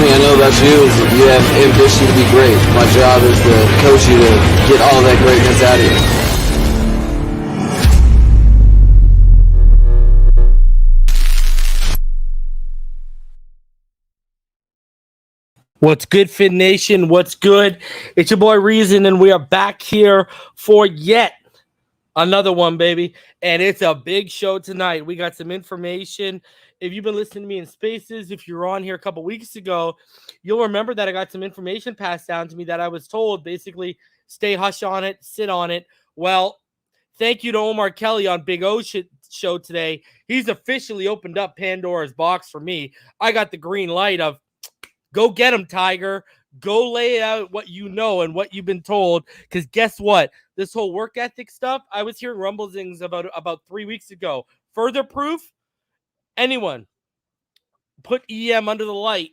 thing I know about you is that you have ambition to be great. My job is to coach you to get all that greatness out of you. What's good, Fin Nation? What's good? It's your boy Reason, and we are back here for yet another one, baby. And it's a big show tonight. We got some information. If you've been listening to me in Spaces, if you were on here a couple weeks ago, you'll remember that I got some information passed down to me that I was told basically stay hush on it, sit on it. Well, thank you to Omar Kelly on Big O show today. He's officially opened up Pandora's box for me. I got the green light of go get him, Tiger. Go lay out what you know and what you've been told. Because guess what? This whole work ethic stuff, I was hearing rumblings about 3 weeks ago. Further proof? Anyone put EM under the light.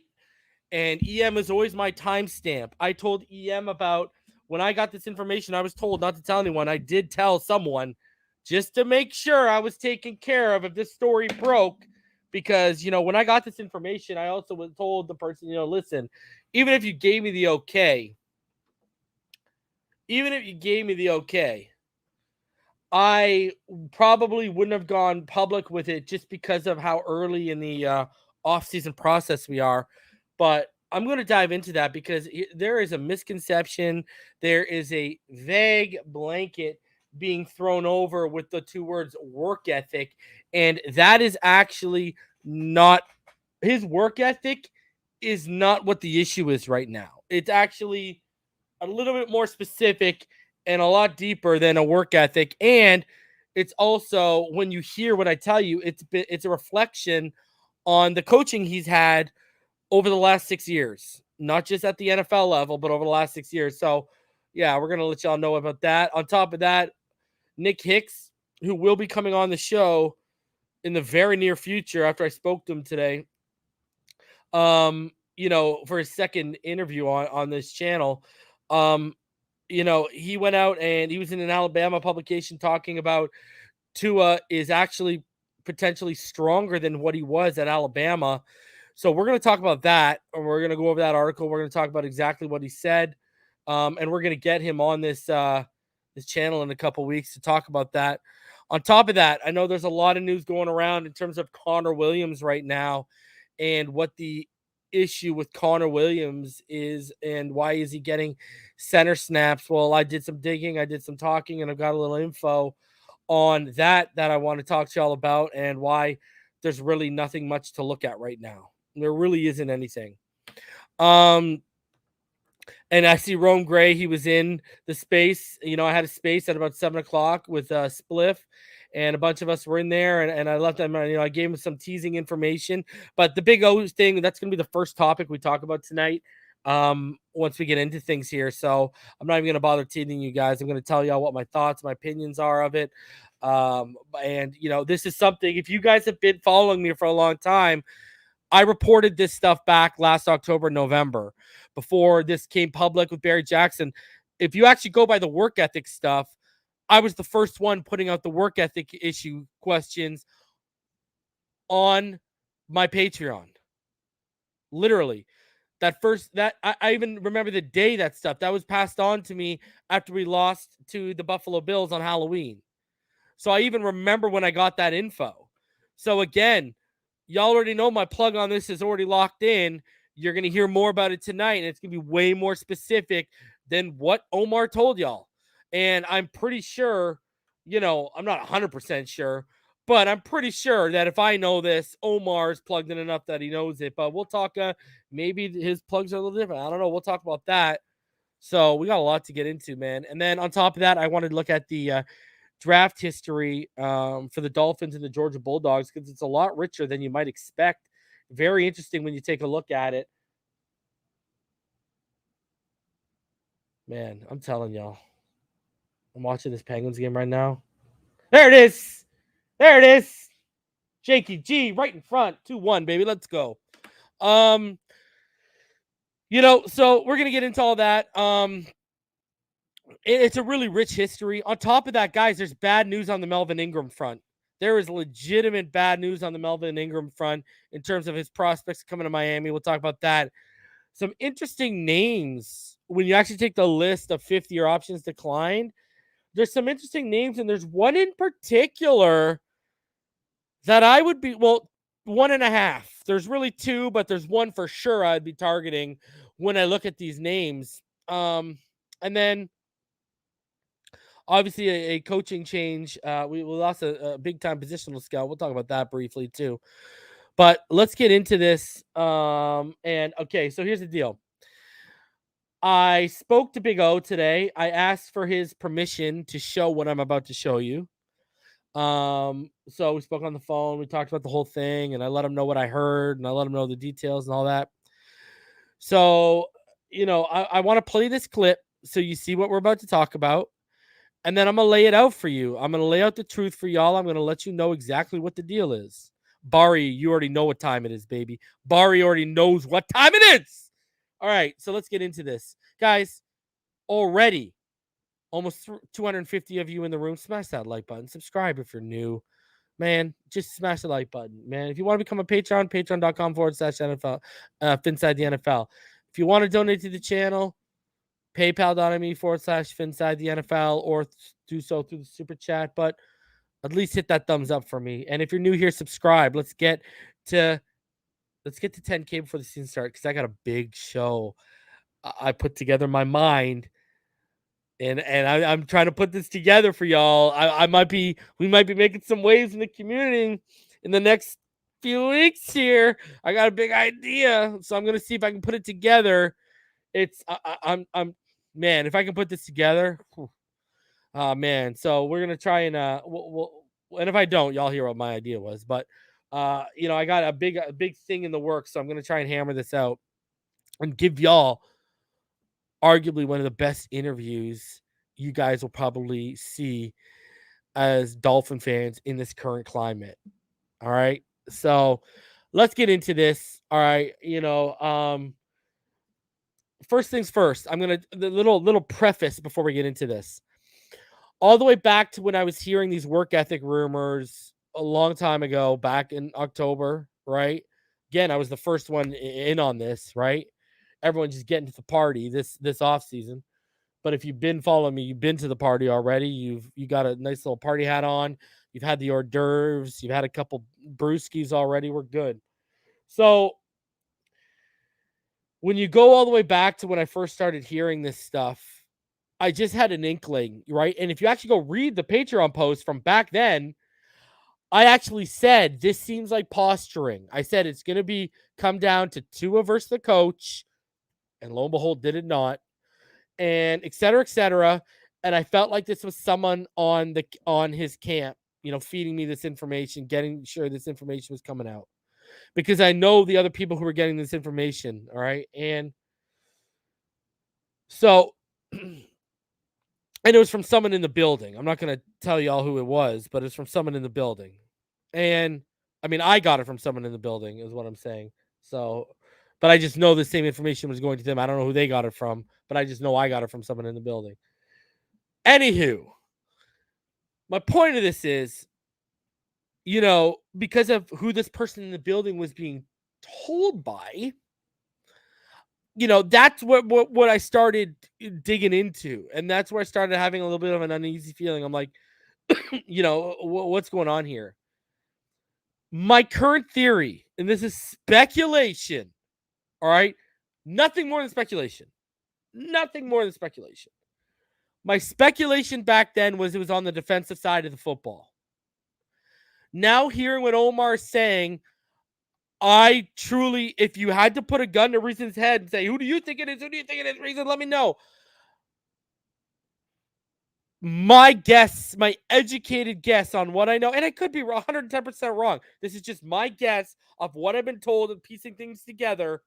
And EM is always my timestamp. I told EM about when I got this information, I was told not to tell anyone. I did tell someone just to make sure I was taken care of if this story broke. Because, when I got this information, I also was told the person, listen, even if you gave me the okay, I probably wouldn't have gone public with it just because of how early in the off-season process we are. But I'm going to dive into that because there is a misconception. There is a vague blanket being thrown over with the two words work ethic. And that is actually not, his work ethic is not what the issue is right now. It's actually a little bit more specific and a lot deeper than a work ethic. And it's also, when you hear what I tell you, it's a reflection on the coaching he's had over the last 6 years, not just at the NFL level, but over the last 6 years. So, yeah, we're going to let y'all know about that. On top of that, Nick Hicks, who will be coming on the show in the very near future after I spoke to him today, for his second interview on this channel, he went out and he was in an Alabama publication talking about Tua is actually potentially stronger than what he was at Alabama. So we're going to talk about that, and we're going to go over that article. We're going to talk about exactly what he said, and we're going to get him on this channel in a couple weeks to talk about that. On top of that, I know there's a lot of news going around in terms of Connor Williams right now and what the issue with Connor Williams is and why is he getting center snaps. Well, I did some digging, I did some talking, and I've got a little info on that I want to talk to y'all about and why there's really nothing much to look at right now. There really isn't anything. And I see Rome Gray, he was in the space. I had a space at about 7:00 with Spliff, and a bunch of us were in there, and I left them, I gave him some teasing information. But the Big O thing, that's going to be the first topic we talk about tonight once we get into things here. So I'm not even going to bother teasing you guys. I'm going to tell y'all what my thoughts, my opinions are of it. And, this is something, if you guys have been following me for a long time, I reported this stuff back last October, November, before this came public with Barry Jackson. If you actually go by the work ethic stuff, I was the first one putting out the work ethic issue questions on my Patreon. Literally. I even remember the day that was passed on to me after we lost to the Buffalo Bills on Halloween. So I even remember when I got that info. So again, y'all already know my plug on this is already locked in. You're going to hear more about it tonight, and it's going to be way more specific than what Omar told y'all. And I'm pretty sure, I'm not 100% sure, but I'm pretty sure that if I know this, Omar's plugged in enough that he knows it. But we'll talk, maybe his plugs are a little different. I don't know. We'll talk about that. So we got a lot to get into, man. And then on top of that, I wanted to look at the draft history for the Dolphins and the Georgia Bulldogs because it's a lot richer than you might expect. Very interesting when you take a look at it. Man, I'm telling y'all. I'm watching this Penguins game right now. There it is. Jakey G right in front. 2-1, baby. Let's go. So we're going to get into all that. It's a really rich history. On top of that, guys, there's bad news on the Melvin Ingram front. There is legitimate bad news on the Melvin Ingram front in terms of his prospects coming to Miami. We'll talk about that. some interesting names when you actually take the list of 50-year options declined. There's some interesting names, and there's one in particular that I would be, well, 1.5. There's really two, but there's one for sure I'd be targeting when I look at these names. And then obviously a coaching change. We lost a big time positional scout. We'll talk about that briefly too. But let's get into this. And okay, so here's the deal. I spoke to Big O today. I asked for his permission to show what I'm about to show you. So we spoke on the phone. We talked about the whole thing, and I let him know what I heard, and I let him know the details and all that. So, I want to play this clip so you see what we're about to talk about. And then I'm going to lay it out for you. I'm going to lay out the truth for y'all. I'm going to let you know exactly what the deal is. Bari, you already know what time it is, baby. Bari already knows what time it is. All right, so let's get into this. Guys, already almost 250 of you in the room. Smash that like button. Subscribe if you're new. Man, just smash the like button. Man, if you want to become a Patreon, patreon.com/NFL, Finside the NFL. If you want to donate to the channel, paypal.me/Finside the NFL, or do so through the super chat. But at least hit that thumbs up for me. And if you're new here, subscribe. Let's get to 10K before the season starts, because I got a big show I put together in my mind. And I'm trying to put this together for y'all. We might be making some waves in the community in the next few weeks here. I got a big idea, so I'm gonna see if I can put it together. I'm man, if I can put this together, man. So we're gonna try and and if I don't, y'all hear what my idea was. But I got a big thing in the works, so I'm gonna try and hammer this out and give y'all arguably one of the best interviews you guys will probably see as Dolphin fans in this current climate. All right. So let's get into this. All right. First things first, the little preface before we get into this. All the way back to when I was hearing these work ethic rumors a long time ago, back in October, right? Again, I was the first one in on this, right? Everyone just getting to the party this offseason. But if you've been following me, you've been to the party already. You got a nice little party hat on. You've had the hors d'oeuvres. You've had a couple brewskis already. We're good. So when you go all the way back to when I first started hearing this stuff, I just had an inkling, right? And if you actually go read the Patreon post from back then, I actually said this seems like posturing. I said it's going to come down to Tua versus the coach, and lo and behold, did it not? And et cetera, et cetera. And I felt like this was someone on his camp, feeding me this information, getting sure this information was coming out, because I know the other people who were getting this information. All right. And so, and it was from someone in the building. I'm not going to tell y'all who it was, but it's from someone in the building. And I mean, I got it from someone in the building is what I'm saying. So, but I just know the same information was going to them. I don't know who they got it from, but I just know I got it from someone in the building. Anywho, my point of this is, because of who this person in the building was being told by, that's what I started digging into. And that's where I started having a little bit of an uneasy feeling. I'm like, what's going on here? My current theory, and this is speculation, all right? Nothing more than speculation. Nothing more than speculation. My speculation back then was it was on the defensive side of the football. Now hearing what Omar is saying, I truly, if you had to put a gun to Reason's head and say, who do you think it is? Who do you think it is, Reason? Let me know. My guess, my educated guess on what I know, and I could be 110% wrong. This is just my guess of what I've been told and piecing things together.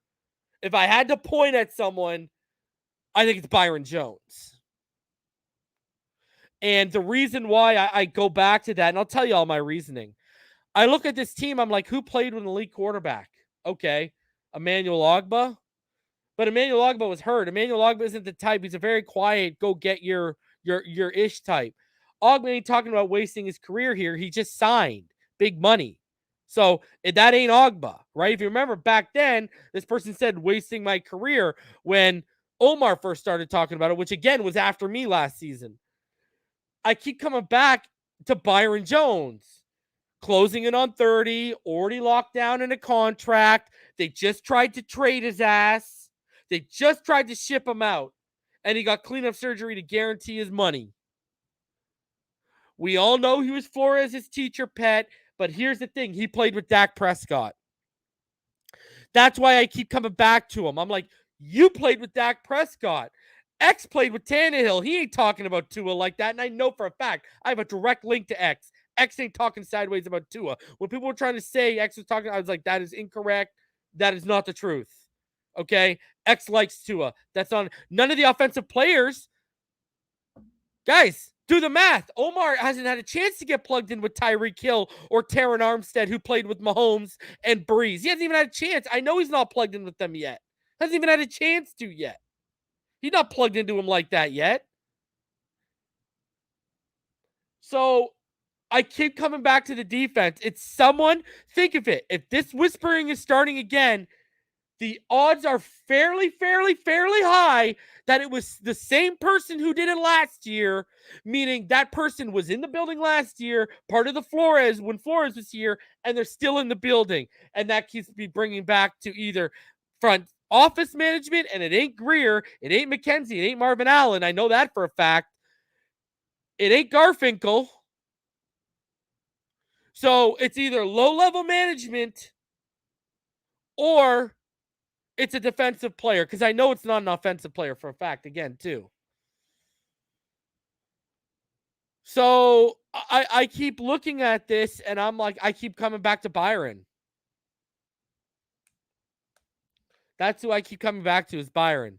If I had to point at someone, I think it's Byron Jones. And the reason why I go back to that, and I'll tell you all my reasoning. I look at this team, I'm like, who played with an elite quarterback? Okay, Emmanuel Ogbah. But Emmanuel Ogbah was hurt. Emmanuel Ogbah isn't the type. He's a very quiet, go get your ish type. Ogbah ain't talking about wasting his career here. He just signed big money. So that ain't Ogba, right? If you remember back then, this person said wasting my career when Omar first started talking about it, which again was after me last season. I keep coming back to Byron Jones, closing in on 30, already locked down in a contract. They just tried to trade his ass. They just tried to ship him out, and he got cleanup surgery to guarantee his money. We all know he was Flores' teacher pet, but here's the thing. He played with Dak Prescott. That's why I keep coming back to him. I'm like, you played with Dak Prescott. X played with Tannehill. He ain't talking about Tua like that, and I know for a fact. I have a direct link to X. X ain't talking sideways about Tua. When people were trying to say X was talking, I was like, that is incorrect. That is not the truth. Okay? X likes Tua. That's on none of the offensive players. Guys, do the math. Omar hasn't had a chance to get plugged in with Tyreek Hill or Terron Armstead, who played with Mahomes and Breeze. He hasn't even had a chance. I know he's not plugged in with them yet. Hasn't even had a chance to yet. He's not plugged into him like that yet. So I keep coming back to the defense. It's someone, think of it. If this whispering is starting again, the odds are fairly high that it was the same person who did it last year, meaning that person was in the building last year, part of the Flores, when Flores was here, and they're still in the building. And that keeps me bringing back to either front office management, and it ain't Greer, it ain't McKenzie, it ain't Marvin Allen. I know that for a fact. It ain't Garfinkel. So it's either low-level management or it's a defensive player, because I know it's not an offensive player for a fact, again, too. So I keep looking at this, and I'm like, I keep coming back to Byron. That's who I keep coming back to, is Byron.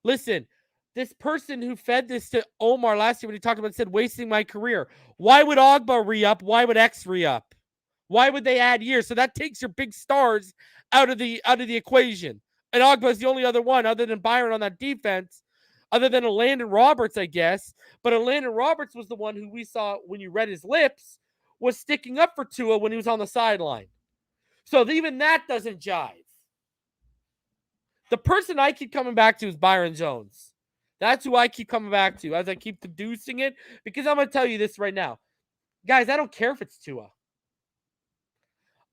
Listen, this person who fed this to Omar last year when he talked about, said, wasting my career. Why would Ogba re-up? Why would X re-up? Why would they add years? So that takes your big stars out of the equation. And Ogba is the only other one other than Byron on that defense, other than a Landon Roberts, I guess. But a Landon Roberts was the one who we saw, when you read his lips, was sticking up for Tua when he was on the sideline. So even that doesn't jive. The person I keep coming back to is Byron Jones. That's who I keep coming back to as I keep deducing it, because I'm going to tell you this right now. Guys, I don't care if it's Tua.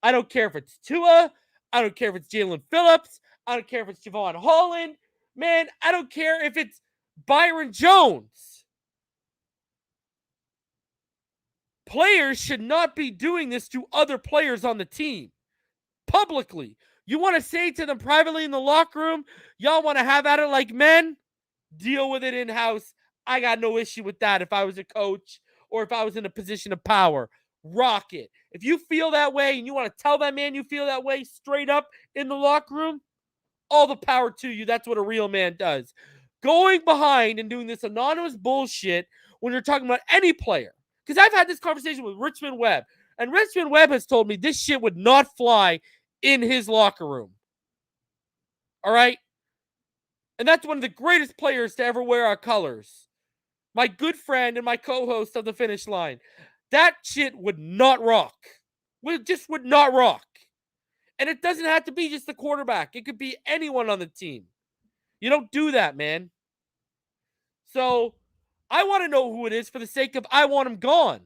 I don't care if it's Tua. I don't care if it's Jalen Phillips. I don't care if it's Javon Holland. Man, I don't care if it's Byron Jones. Players should not be doing this to other players on the team publicly. You want to say to them privately in the locker room, y'all want to have at it like men? Deal with it in-house. I got no issue with that if I was a coach or if I was in a position of power. Rock it. If you feel that way and you want to tell that man you feel that way straight up in the locker room, all the power to you. That's what a real man does. Going behind and doing this anonymous bullshit when you're talking about any player. Because I've had this conversation with Richmond Webb, and Richmond Webb has told me this shit would not fly in his locker room. All right? And that's one of the greatest players to ever wear our colors. My good friend and my co-host of The Finish Line. That shit would not rock. It just would not rock. And it doesn't have to be just the quarterback. It could be anyone on the team. You don't do that, man. So I want to know who it is for the sake of I want him gone.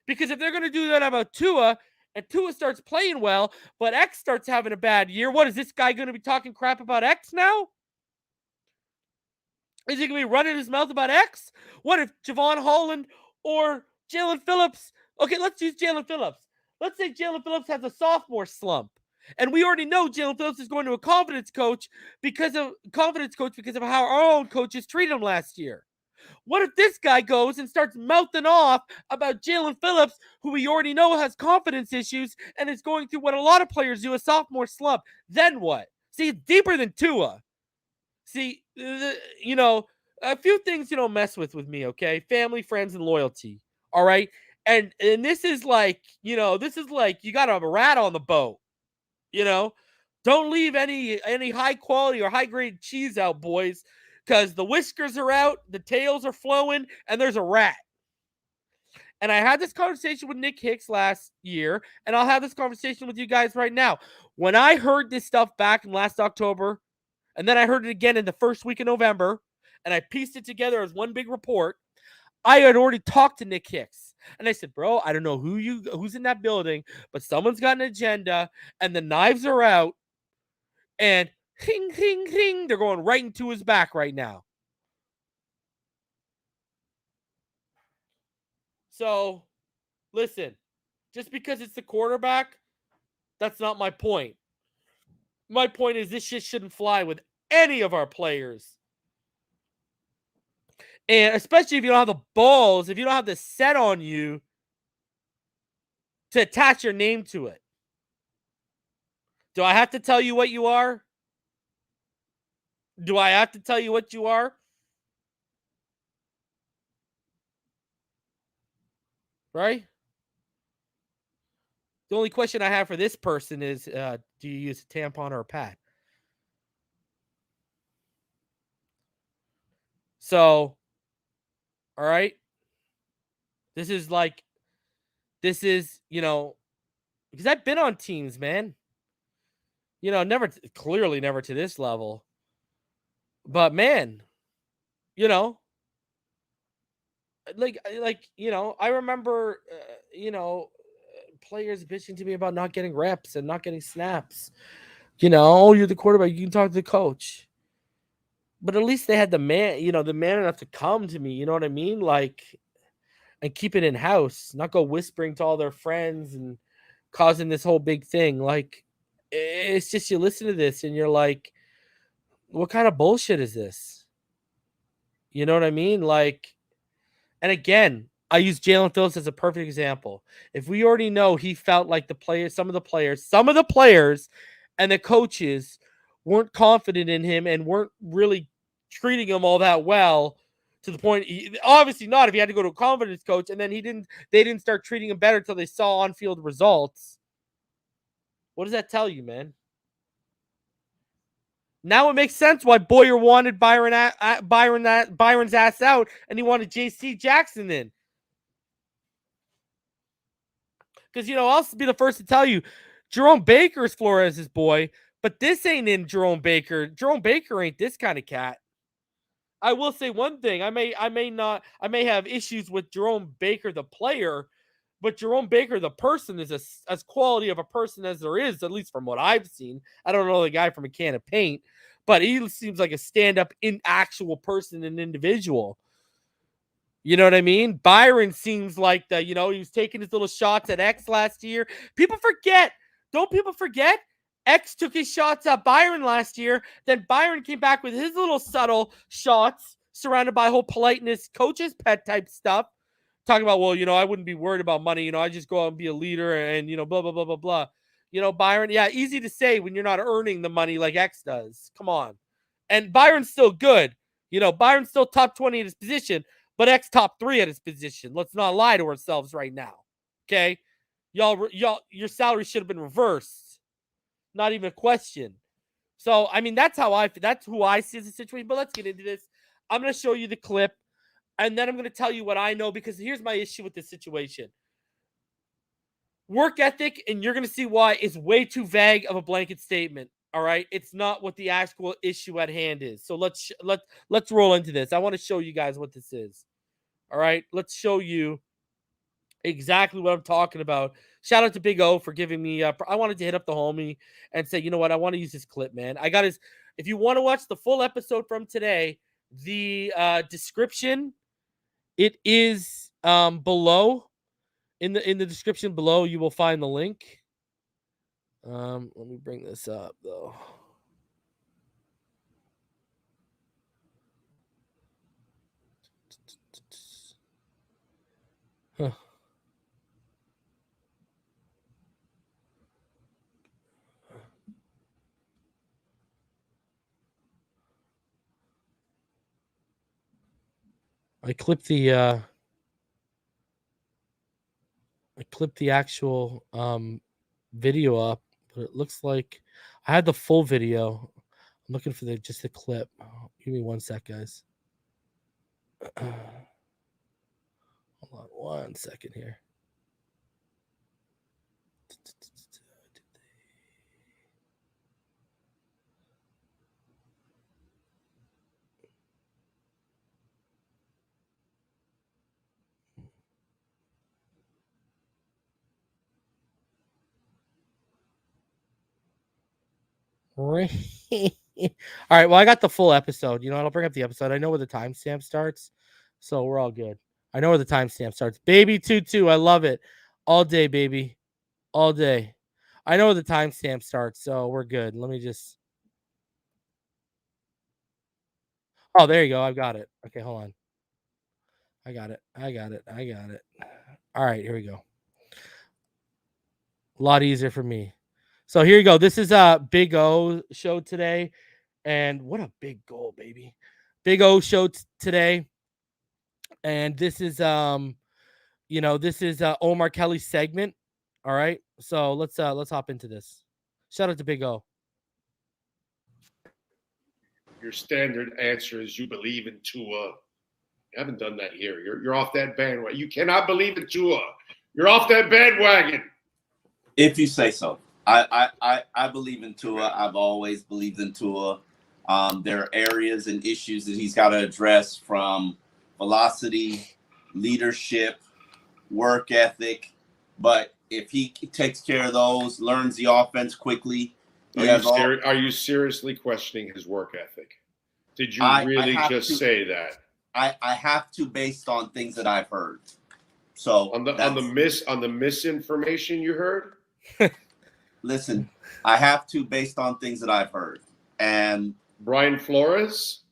Because if they're going to do that about Tua, and Tua starts playing well, but X starts having a bad year, what is this guy going to be talking crap about X now? Is he going to be running his mouth about X? What if Javon Holland or Jalen Phillips? Okay, let's use Jalen Phillips. Let's say Jalen Phillips has a sophomore slump. And we already know Jalen Phillips is going to a confidence coach because of how our own coaches treated him last year. What if this guy goes and starts mouthing off about Jalen Phillips, who we already know has confidence issues and is going through what a lot of players do, a sophomore slump? Then what? See, it's deeper than Tua. See, a few things you don't mess with me, okay? Family, friends, and loyalty, all right? And this is like, you got a rat on the boat, Don't leave any high quality or high grade cheese out, boys, because the whiskers are out, the tails are flowing, and there's a rat. And I had this conversation with Nick Hicks last year, and I'll have this conversation with you guys right now. When I heard this stuff back in last October, and then I heard it again in the first week of November, and I pieced it together as one big report, I had already talked to Nick Hicks. And I said, bro, I don't know who's in that building, but someone's got an agenda, and the knives are out, and hing, hing, hing, they're going right into his back right now. So, listen, just because it's the quarterback, that's not my point. My point is this shit shouldn't fly with any of our players. And especially if you don't have the balls, if you don't have the set on you to attach your name to it. Do I have to tell you what you are? Do I have to tell you what you are? Right? The only question I have for this person is, do you use a tampon or a pad? So, all right. This is, because I've been on teams, man. Clearly never to this level. But man, I remember, players bitching to me about not getting reps and not getting snaps. You're the quarterback, you can talk to the coach. But at least they had the man enough to come to me, you know what I mean? And keep it in house, not go whispering to all their friends and causing this whole big thing. It's just, you listen to this and you're like, what kind of bullshit is this? You know what I mean? And again, I use Jalen Phillips as a perfect example. If we already know he felt like some of the players and the coaches weren't confident in him and weren't really treating him all that well, to the point, obviously not if he had to go to a confidence coach, and then they didn't start treating him better until they saw on-field results. What does that tell you, man? Now it makes sense why Boyer wanted Byron's ass out, and he wanted J.C. Jackson in. Because, I'll be the first to tell you, Jerome Baker is Flores' boy, but this ain't in Jerome Baker. Jerome Baker ain't this kind of cat. I will say one thing. I may have issues with Jerome Baker, the player, but Jerome Baker, the person, is as quality of a person as there is, at least from what I've seen. I don't know the guy from a can of paint, but he seems like a stand-up, actual person and individual. You know what I mean? Byron seems like he was taking his little shots at X last year. People forget. Don't people forget? X took his shots at Byron last year. Then Byron came back with his little subtle shots surrounded by whole politeness, coach's pet type stuff. Talking about, well, I wouldn't be worried about money. I just go out and be a leader and, blah, blah, blah, blah, blah. Byron, yeah, easy to say when you're not earning the money like X does. Come on. And Byron's still good. Byron's still top 20 in his position, but X top 3 at his position. Let's not lie to ourselves right now. Okay? Y'all, your salary should have been reversed. Not even a question. So, I mean, that's who I see as a situation. But let's get into this. I'm going to show you the clip, and then I'm going to tell you what I know, because here's my issue with this situation. Work ethic, and you're going to see why, is way too vague of a blanket statement. All right? It's not what the actual issue at hand is. So let's roll into this. I want to show you guys what this is. All right? Let's show you exactly what I'm talking about. Shout out to Big O for giving me I wanted to hit up the homie and say, you know what, I want to use this clip, man. I got his. If you want to watch the full episode from today, the description, it is below. In the description below, you will find the link. Let me bring this up though. Huh. I clipped the actual video up, but it looks like I had the full video. I'm looking for just the clip. Give me 1 sec, guys. Hold on 1 second here. All right. Well, I got the full episode. You know, I'll bring up the episode. I know where the timestamp starts, so we're all good. I know where the timestamp starts. Baby 22, I love it. All day, baby. All day. I know where the timestamp starts, so we're good. Let me just. Oh, there you go. I've got it. Okay, hold on. I got it. All right, here we go. A lot easier for me. So here you go. This is a Big O show today. And what a big goal, baby. Big O show today. And this is this is Omar Kelly's segment. All right. So let's hop into this. Shout out to Big O. Your standard answer is you believe in Tua. You haven't done that here. You're off that bandwagon. You cannot believe in Tua. You're off that bandwagon. If you say so. I believe in Tua. I've always believed in Tua. There are areas and issues that he's got to address, from velocity, leadership, work ethic. But if he takes care of those, learns the offense quickly. Are you seriously questioning his work ethic? Did you really just say that? I have to, based on things that I've heard. So on the misinformation you heard? Listen, I have to, based on things that I've heard. And Brian Flores?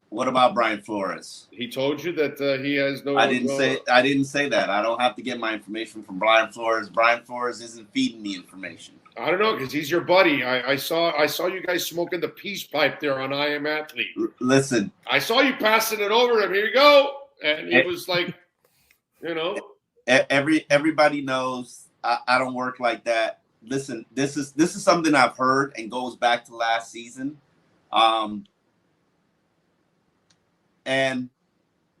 What about Brian Flores? He told you that he has no. I didn't say that. I don't have to get my information from Brian Flores. Brian Flores isn't feeding me information. I don't know, because he's your buddy. I saw you guys smoking the peace pipe there on I Am Athlete. Listen, I saw you passing it over to him. Here you go, and he was like, you know. Everybody knows I don't work like that. Listen, this is something I've heard and goes back to last season. And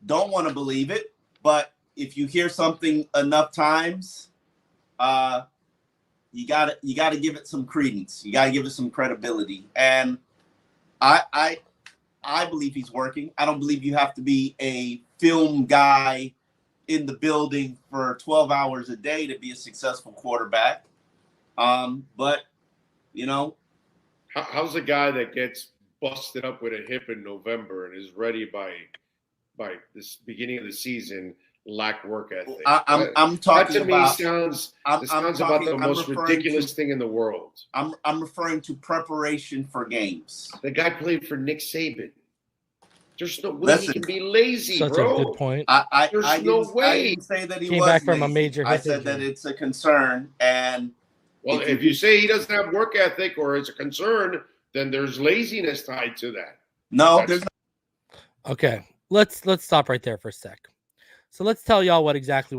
don't want to believe it, but if you hear something enough times, you gotta give it some credence. You gotta give it some credibility. And I believe he's working. I don't believe you have to be a film guy in the building for 12 hours a day to be a successful quarterback. But you know, how's a guy that gets busted up with a hip in November and is ready by this beginning of the season lack work ethic? I'm talking that to about. Me sounds about the most ridiculous thing in the world. I'm referring to preparation for games. The guy played for Nick Saban. There's no way he can be lazy, Such bro. a good point. There's no way. I didn't say that he came was back from lazy. a major hip I said injury. that it's a concern. And well, if you say he doesn't have work ethic or it's a concern, then there's laziness tied to that. No, there's not. Okay, let's stop right there for a sec. So let's tell y'all what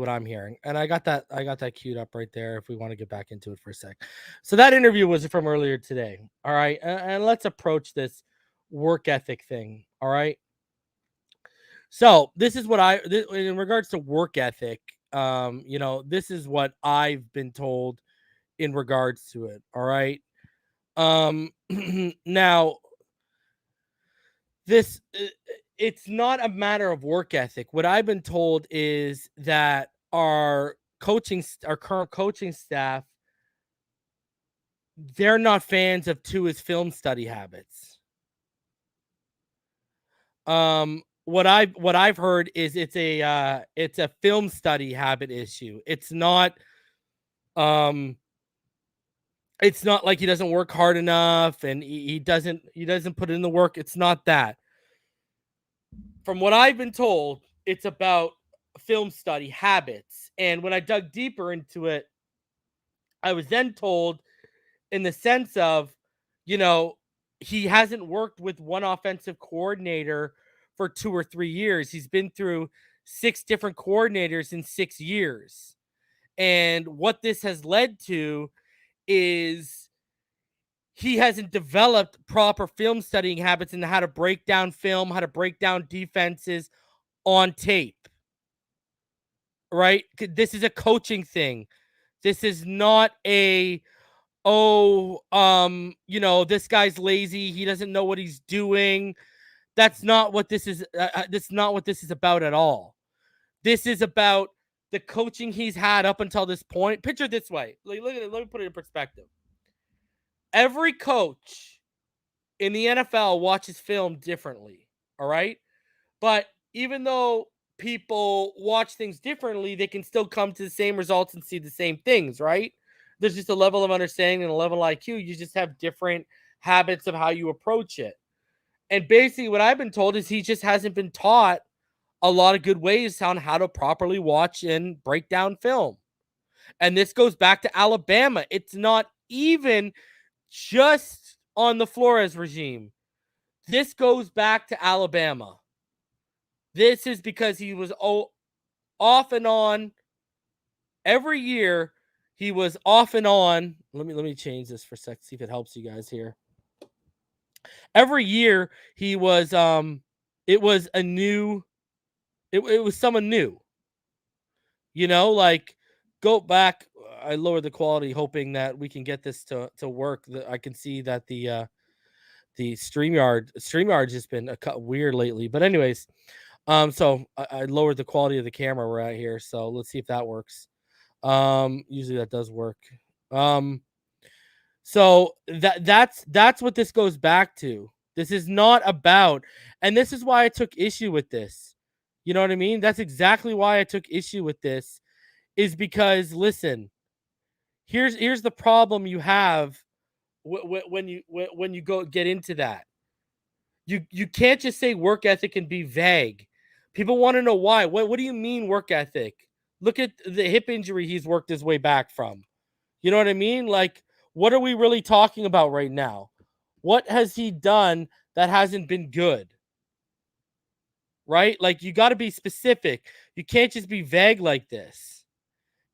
I'm hearing. And I got that queued up right there if we want to get back into it for a sec. So that interview was from earlier today. All right. And let's approach this work ethic thing. All right. So this is what in regards to work ethic, this is what I've been told in regards to it. All right. Now this, it's not a matter of work ethic. What I've been told is that our current coaching staff, they're not fans of Tua's film study habits. What I've heard is it's a film study habit issue. It's not like he doesn't work hard enough and he doesn't put in the work. It's not that. From what I've been told, it's about film study habits. And when I dug deeper into it, I was then told in the sense of, he hasn't worked with one offensive coordinator for 2 or 3 years. He's been through 6 different coordinators in 6 years. And what this has led to is he hasn't developed proper film studying habits and how to break down film, how to break down defenses on tape. right? This is a coaching thing. This is not a, this guy's lazy. He doesn't know what he's doing. That's not what this is. That's not what this is about at all. This is about the coaching he's had up until this point. Picture it this way. Look at it. Let me put it in perspective. Every coach in the NFL watches film differently. All right. But even though people watch things differently, they can still come to the same results and see the same things, right? There's just a level of understanding and a level of IQ. You just have different habits of how you approach it. And basically what I've been told is he just hasn't been taught a lot of good ways on how to properly watch and break down film. And this goes back to Alabama. It's not even just on the Flores regime. This goes back to Alabama. This is because he was off and on every year. He was off and on. Let me change this for a sec, see if it helps you guys here. Every year he was it was a new it was someone new. Like go back. I lowered the quality hoping that we can get this to work. I can see that the StreamYard's just been weird lately. But anyways, so I lowered the quality of the camera we're at here. So let's see if that works. Usually that does work. So that's what this goes back to. This is not about, and this is why I took issue with this. You know what I mean? That's exactly why I took issue with this, is because listen, here's the problem you have when you go get into that. You can't just say work ethic and be vague. People want to know why. What do you mean work ethic? Look at the hip injury he's worked his way back from. You know what I mean? Like, what are we really talking about right now? What has he done that hasn't been good? Right? Like, you got to be specific. You can't just be vague like this.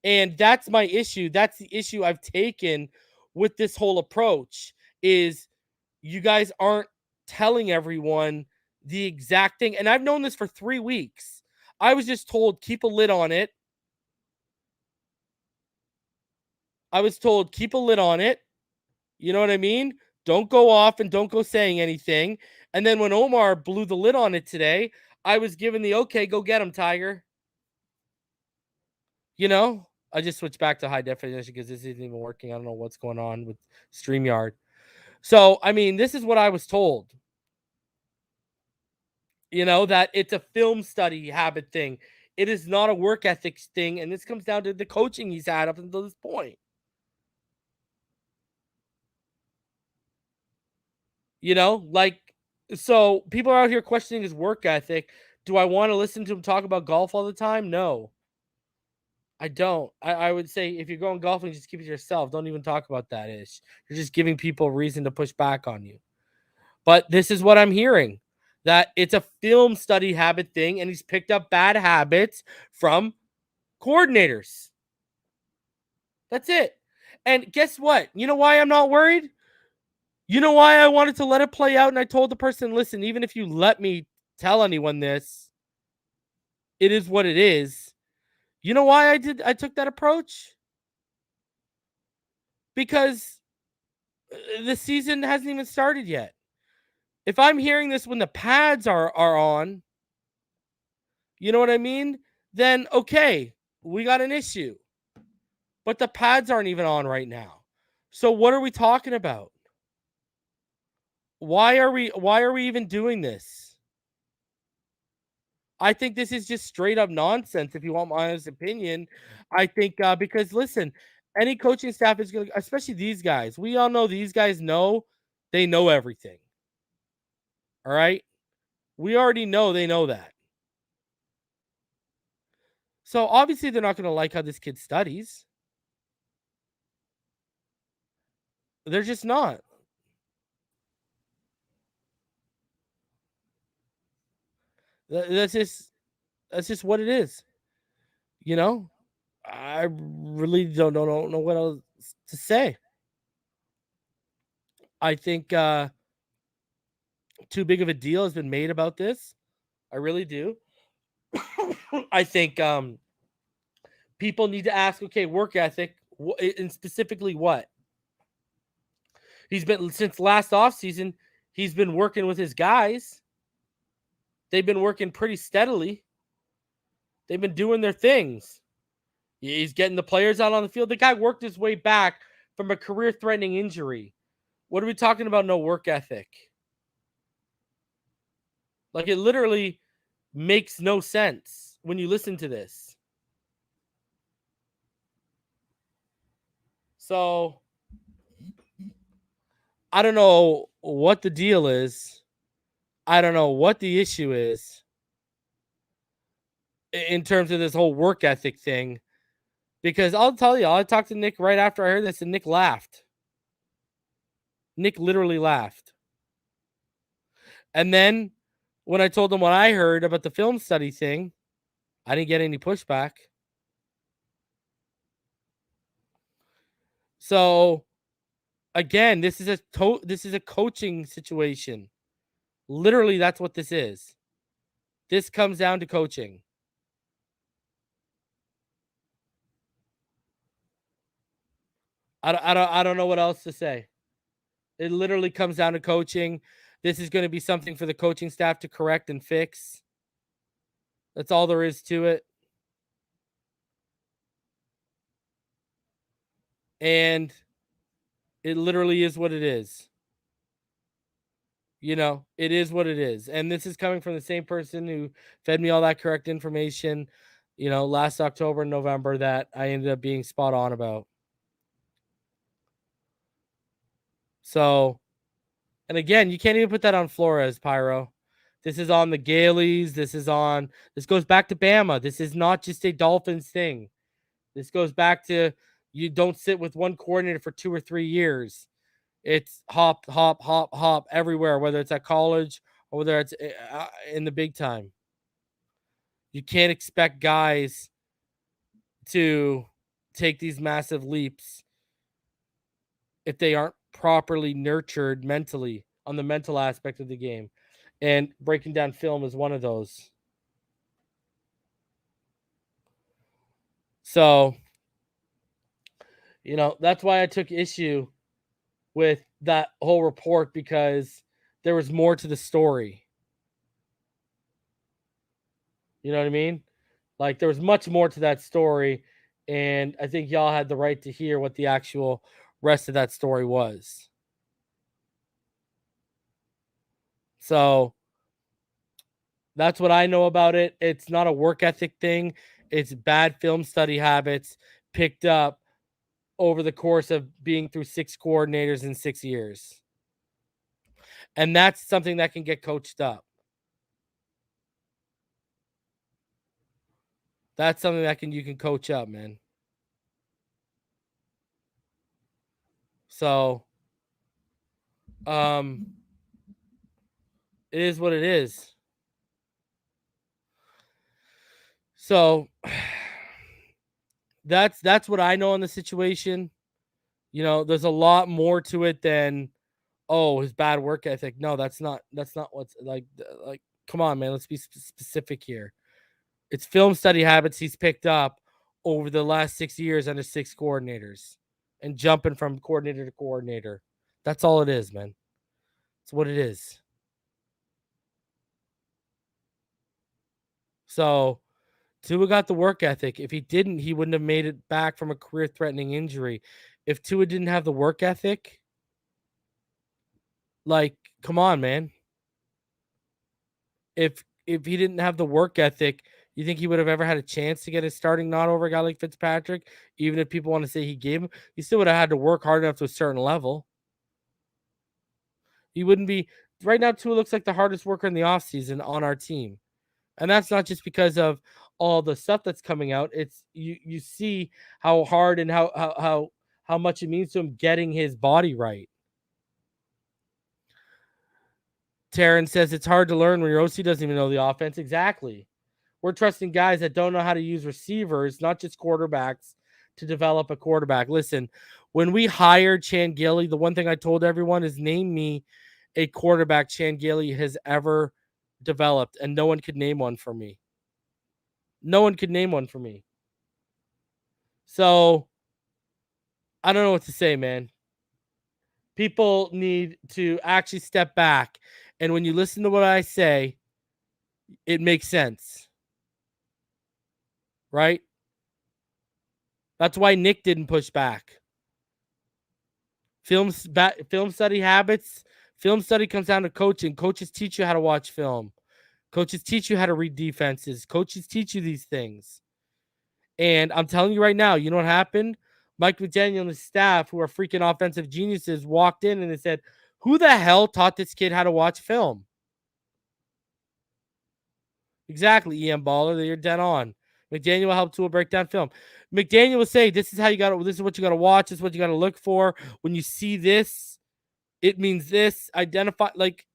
And that's my issue. That's the issue I've taken with this whole approach, is you guys aren't telling everyone the exact thing. And I've known this for 3 weeks. I was just told, keep a lid on it. I was told, keep a lid on it. You know what I mean? Don't go off and don't go saying anything. And then when Omar blew the lid on it today, I was given the, okay, go get him, Tiger. I just switched back to high definition because this isn't even working. I don't know what's going on with StreamYard. So, I mean, this is what I was told. That it's a film study habit thing. It is not a work ethics thing. And this comes down to the coaching he's had up until this point. So people are out here questioning his work ethic. Do I want to listen to him talk about golf all the time? No, I don't. I would say if you're going golfing, just keep it to yourself. Don't even talk about that ish. You're just giving people reason to push back on you. But this is what I'm hearing, that it's a film study habit thing, and he's picked up bad habits from coordinators. That's it. And guess what? You know why I'm not worried? You know why I wanted to let it play out, and I told the person, listen, even if you let me tell anyone this, it is what it is. You know why I took that approach? Because the season hasn't even started yet. If I'm hearing this when the pads are on, you know what I mean? Then, okay, we got an issue. But the pads aren't even on right now. So what are we talking about? Why are we even doing this? I think this is just straight up nonsense, if you want my honest opinion. I think because, listen, any coaching staff is going to, especially these guys. We all know these guys they know everything. All right? We already know they know that. So obviously they're not going to like how this kid studies. They're just not. That's just what it is. I really don't know what else to say. I think too big of a deal has been made about this. I really do. I think people need to ask, okay, work ethic, and specifically what? He's been, since last offseason, he's been working with his guys. They've been working pretty steadily. They've been doing their things. He's getting the players out on the field. The guy worked his way back from a career-threatening injury. What are we talking about? No work ethic. Like, it literally makes no sense when you listen to this. So, I don't know what the deal is. I don't know what the issue is in terms of this whole work ethic thing. Because I'll tell you, I talked to Nick right after I heard this, and Nick laughed. Nick literally laughed. And then when I told him what I heard about the film study thing, I didn't get any pushback. So again, this is a coaching situation. Literally, that's what this is. This comes down to coaching. I don't know what else to say. It literally comes down to coaching. This is going to be something for the coaching staff to correct and fix. That's all there is to it. And it literally is what it is. You know, it is what it is. And this is coming from the same person who fed me all that correct information, you know, last October and November that I ended up being spot on about. So, and again, you can't even put that on Flores, Pyro. This is on the Galeys. This goes back to Bama. This is not just a Dolphins thing. This goes back to, you don't sit with one coordinator for 2 or 3 years. It's hop, hop, hop, hop everywhere, whether it's at college or whether it's in the big time. You can't expect guys to take these massive leaps if they aren't properly nurtured mentally on the mental aspect of the game. And breaking down film is one of those. So, you know, that's why I took issue with that whole report, because there was more to the story. You know what I mean? Like, there was much more to that story, and I think y'all had the right to hear what the actual rest of that story was. So that's what I know about it. It's not a work ethic thing. It's bad film study habits picked up over the course of being through 6 coordinators in 6 years. And that's something that can get coached up. That's something that you can coach up, man. So, it is what it is. So that's what I know on the situation. You know, there's a lot more to it than, oh, his bad work ethic. No, that's not what's like, come on, man, let's be specific here. It's film study habits he's picked up over the last 6 years under 6 coordinators and jumping from coordinator to coordinator. That's all it is, man. It's what it is. So Tua got the work ethic. If he didn't, he wouldn't have made it back from a career-threatening injury. If Tua didn't have the work ethic, like, come on, man. If he didn't have the work ethic, you think he would have ever had a chance to get a starting nod over a guy like Fitzpatrick? Even if people want to say he gave him, he still would have had to work hard enough to a certain level. He wouldn't be. Right now, Tua looks like the hardest worker in the offseason on our team. And that's not just because of all the stuff that's coming out. It's you see how hard and how much it means to him getting his body right. Taryn says it's hard to learn when your OC doesn't even know the offense. Exactly. We're trusting guys that don't know how to use receivers, not just quarterbacks, to develop a quarterback. Listen, when we hired Chan Gailey, the one thing I told everyone is name me a quarterback Chan Gailey has ever developed, and no one could name one for me. No one could name one for me. So I don't know what to say, man. People need to actually step back. And when you listen to what I say, it makes sense. Right? That's why Nick didn't push back. Film study habits. Film study comes down to coaching. Coaches teach you how to watch film. Coaches teach you how to read defenses. Coaches teach you these things. And I'm telling you right now, you know what happened? Mike McDaniel and his staff, who are freaking offensive geniuses, walked in and they said, who the hell taught this kid how to watch film? Exactly, EM Baller. You're dead on. McDaniel will help Tua break down film. McDaniel will say, this is what you got to watch. This is what you got to look for. When you see this, it means this. Identify, like,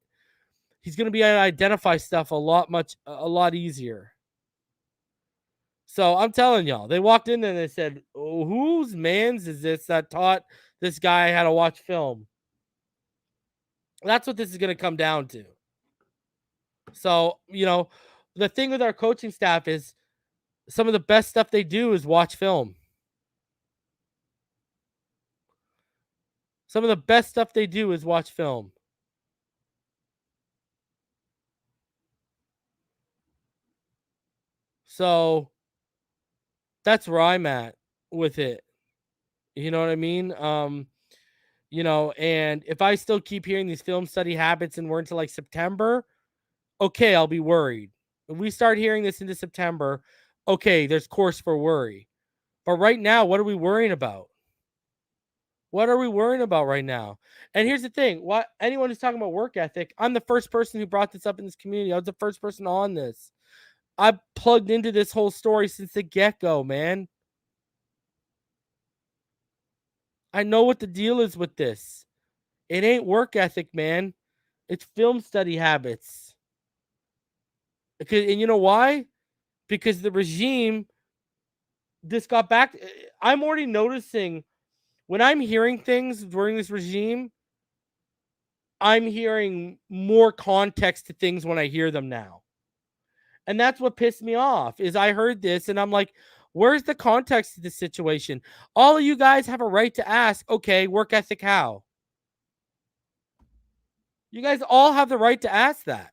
he's going to be able to identify stuff a lot easier. So I'm telling y'all, they walked in and they said, oh, whose man's is this that taught this guy how to watch film? That's what this is going to come down to. So, the thing with our coaching staff is some of the best stuff they do is watch film. Some of the best stuff they do is watch film. So that's where I'm at with it. You know what I mean? And if I still keep hearing these film study habits and we're into like September, okay, I'll be worried. If we start hearing this into September, okay, there's cause for worry. But right now, what are we worrying about? What are we worrying about right now? And here's the thing. Anyone who's talking about work ethic, I'm the first person who brought this up in this community. I was the first person on this. I plugged into this whole story since the get-go, man. I know what the deal is with this. It ain't work ethic, man. It's film study habits. And you know why? Because the regime, this got back. I'm already noticing when I'm hearing things during this regime, I'm hearing more context to things when I hear them now. And that's what pissed me off is I heard this and I'm like, where's the context of this situation? All of you guys have a right to ask, okay, work ethic how? You guys all have the right to ask that.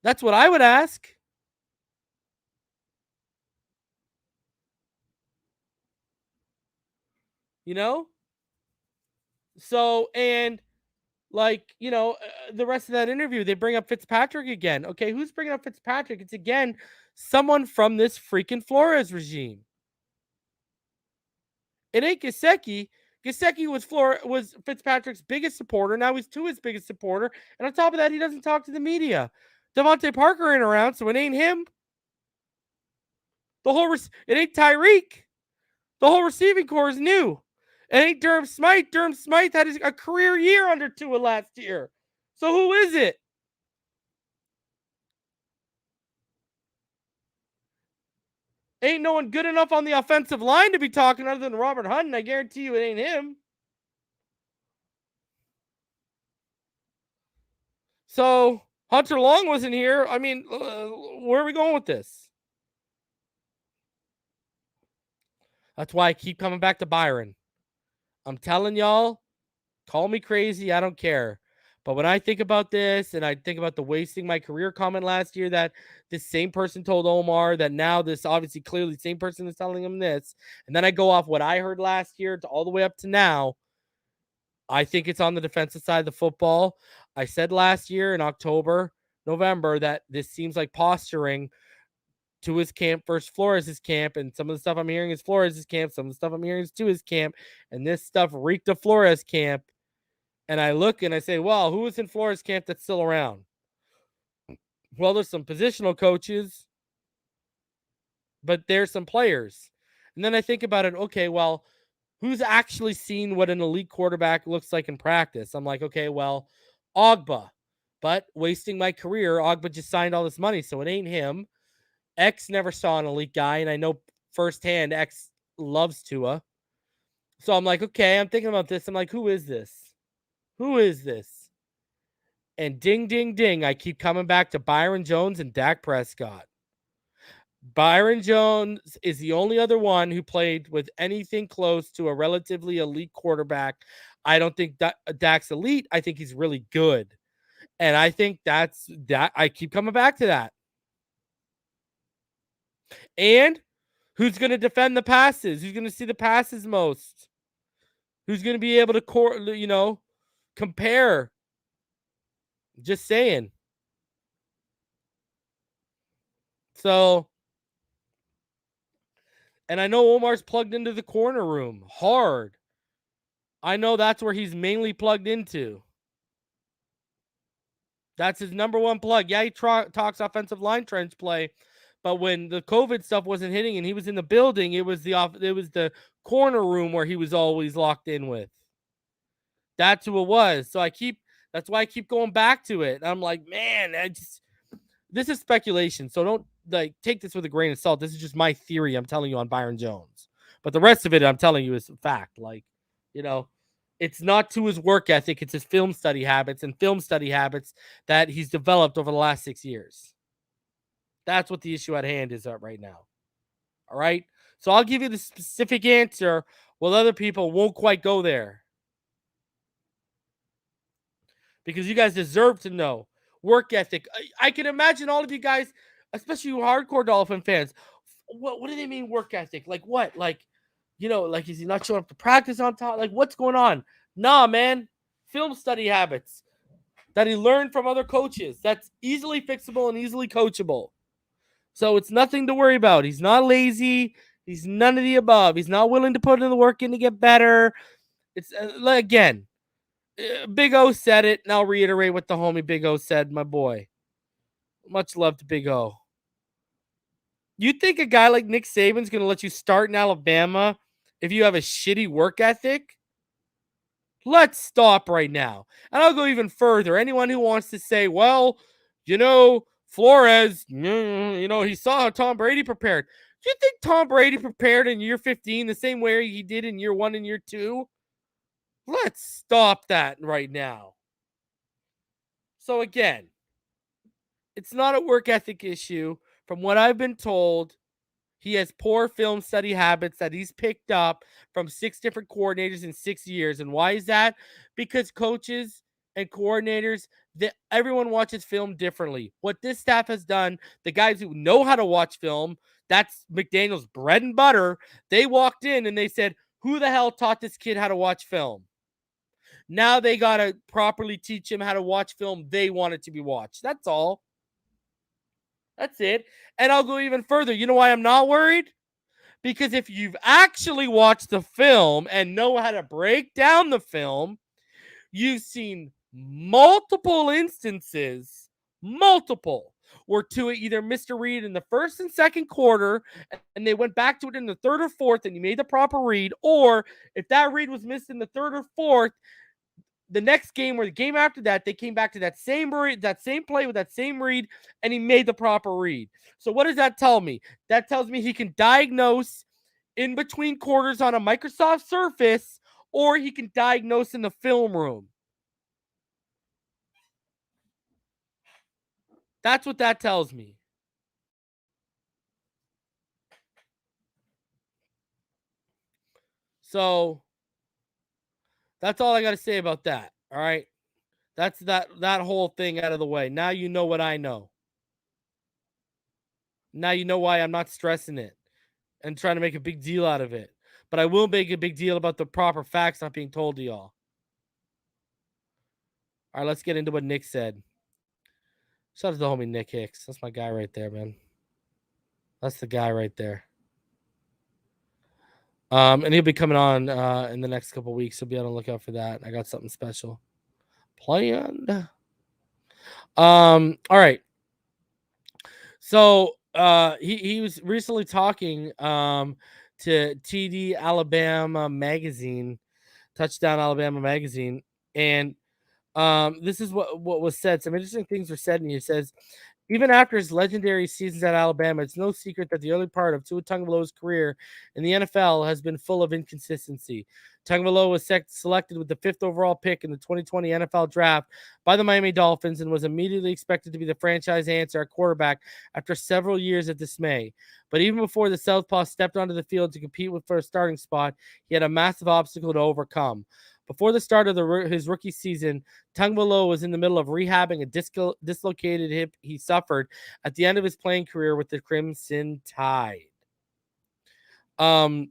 That's what I would ask. So, and like, the rest of that interview, they bring up Fitzpatrick again. Okay, who's bringing up Fitzpatrick? It's again someone from this freaking Flores regime. It ain't Gesicki. Gesicki was Fitzpatrick's biggest supporter. Now he's Tua's biggest supporter. And on top of that, he doesn't talk to the media. Devontae Parker ain't around, so it ain't him. It ain't Tyreek. The whole receiving core is new. It ain't Durham Smythe. Durham Smythe had a career year under Tua last year. So who is it? Ain't no one good enough on the offensive line to be talking other than Robert Hunt. And I guarantee you it ain't him. So Hunter Long wasn't here. I mean, where are we going with this? That's why I keep coming back to Byron. I'm telling y'all, call me crazy. I don't care. But when I think about this and I think about the wasting my career comment last year that this same person told Omar that now this obviously clearly same person is telling him this. And then I go off what I heard last year to all the way up to now. I think it's on the defensive side of the football. I said last year in November, that this seems like posturing to his camp versus Flores' camp. And some of the stuff I'm hearing is Flores' camp. Some of the stuff I'm hearing is to his camp. And this stuff reeked of Flores' camp. And I look and I say, well, who is in Flores' camp that's still around? Well, there's some positional coaches, but there's some players. And then I think about it, okay, well, who's actually seen what an elite quarterback looks like in practice? I'm like, okay, well, Ogba. But wasting my career, Ogba just signed all this money, so it ain't him. X never saw an elite guy, and I know firsthand X loves Tua. So I'm like, okay, I'm thinking about this. I'm like, who is this? Who is this? And ding, ding, ding, I keep coming back to Byron Jones and Dak Prescott. Byron Jones is the only other one who played with anything close to a relatively elite quarterback. I don't think Dak's elite. I think he's really good. And I think that's that. I keep coming back to that. And who's going to defend the passes? Who's going to see the passes most? Who's going to be able to, compare? Just saying. So, and I know Omar's plugged into the corner room hard. I know that's where he's mainly plugged into. That's his number one plug. Yeah, he talks offensive line trench play, but when the COVID stuff wasn't hitting and he was in the building, it was the corner room where he was always locked in with. That's who it was. So that's why I keep going back to it. I'm like, man, this is speculation. So don't take this with a grain of salt. This is just my theory I'm telling you on Byron Jones. But the rest of it I'm telling you is fact. It's not to his work ethic, it's his film study habits that he's developed over the last 6 years. That's what the issue at hand is right now. All right? So I'll give you the specific answer while other people won't quite go there. Because you guys deserve to know. Work ethic. I can imagine all of you guys, especially you hardcore Dolphin fans, what do they mean work ethic? Like what? Is he not showing up to practice on time? Like, what's going on? Nah, man. Film study habits that he learned from other coaches. That's easily fixable and easily coachable. So it's nothing to worry about. He's not lazy. He's none of the above. He's not willing to put in the work in to get better. It's, again, Big O said it, and I'll reiterate what the homie Big O said, my boy. Much love to Big O. You think a guy like Nick Saban's going to let you start in Alabama if you have a shitty work ethic? Let's stop right now. And I'll go even further. Anyone who wants to say, well, Flores, he saw how Tom Brady prepared. Do you think Tom Brady prepared in year 15 the same way he did in year 1 and year 2? Let's stop that right now. So again, it's not a work ethic issue. From what I've been told, he has poor film study habits that he's picked up from 6 different coordinators in 6 years. And why is that? Because coaches and coordinators, everyone watches film differently. What this staff has done, the guys who know how to watch film, that's McDaniel's bread and butter. They walked in and they said, who the hell taught this kid how to watch film? Now they got to properly teach him how to watch film they want it to be watched. That's all. That's it. And I'll go even further. You know why I'm not worried? Because if you've actually watched the film and know how to break down the film, you've seen multiple instances, where Tua either missed a read in the first and second quarter and they went back to it in the third or fourth and you made the proper read, or if that read was missed in the third or fourth, the next game or the game after that, they came back to that same play with that same read, and he made the proper read. So what does that tell me? That tells me he can diagnose in between quarters on a Microsoft Surface, or he can diagnose in the film room. That's what that tells me. So that's all I got to say about that. All right. That's that whole thing out of the way. Now you know what I know. Now you know why I'm not stressing it and trying to make a big deal out of it. But I will make a big deal about the proper facts not being told to y'all. All right, let's get into what Nick said. Shout out to the homie Nick Hicks. That's my guy right there, man. That's the guy right there. And he'll be coming on in the next couple weeks. So be on the lookout for that. I got something special planned. All right. So he was recently talking to TD Alabama magazine, Touchdown Alabama magazine, and this is what was said. Some interesting things were said, and he says Even after his legendary seasons at Alabama, it's no secret that the early part of Tua Tagovailoa's career in the NFL has been full of inconsistency. Tagovailoa was selected with the 5th overall pick in the 2020 NFL Draft by the Miami Dolphins and was immediately expected to be the franchise answer at quarterback after several years of dismay. But even before the Southpaw stepped onto the field to compete for a starting spot, he had a massive obstacle to overcome. Before the start of his rookie season, Tagovailoa was in the middle of rehabbing a dislocated hip he suffered at the end of his playing career with the Crimson Tide. People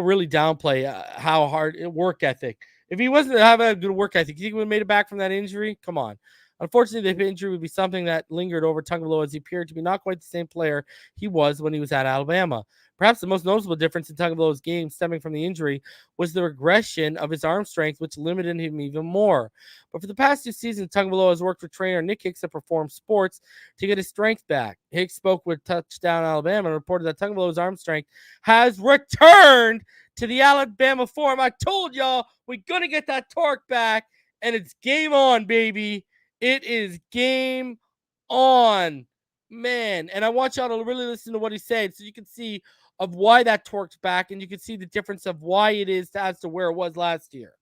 really downplay how hard work ethic. If he wasn't having a good work ethic, you think he would have made it back from that injury? Come on. Unfortunately, the injury would be something that lingered over Tagovailoa as he appeared to be not quite the same player he was when he was at Alabama. Perhaps the most noticeable difference in Tagovailoa's game stemming from the injury was the regression of his arm strength, which limited him even more. But for the past 2 seasons, Tagovailoa has worked with trainer Nick Hicks at Perform Sports to get his strength back. Hicks spoke with Touchdown Alabama and reported that Tagovailoa's arm strength has returned to the Alabama form. I told y'all we're going to get that torque back, and it's game on, baby. It is game on, man. And I want y'all to really listen to what he said so you can see of why that torque's back, and you can see the difference of why it is as to where it was last year.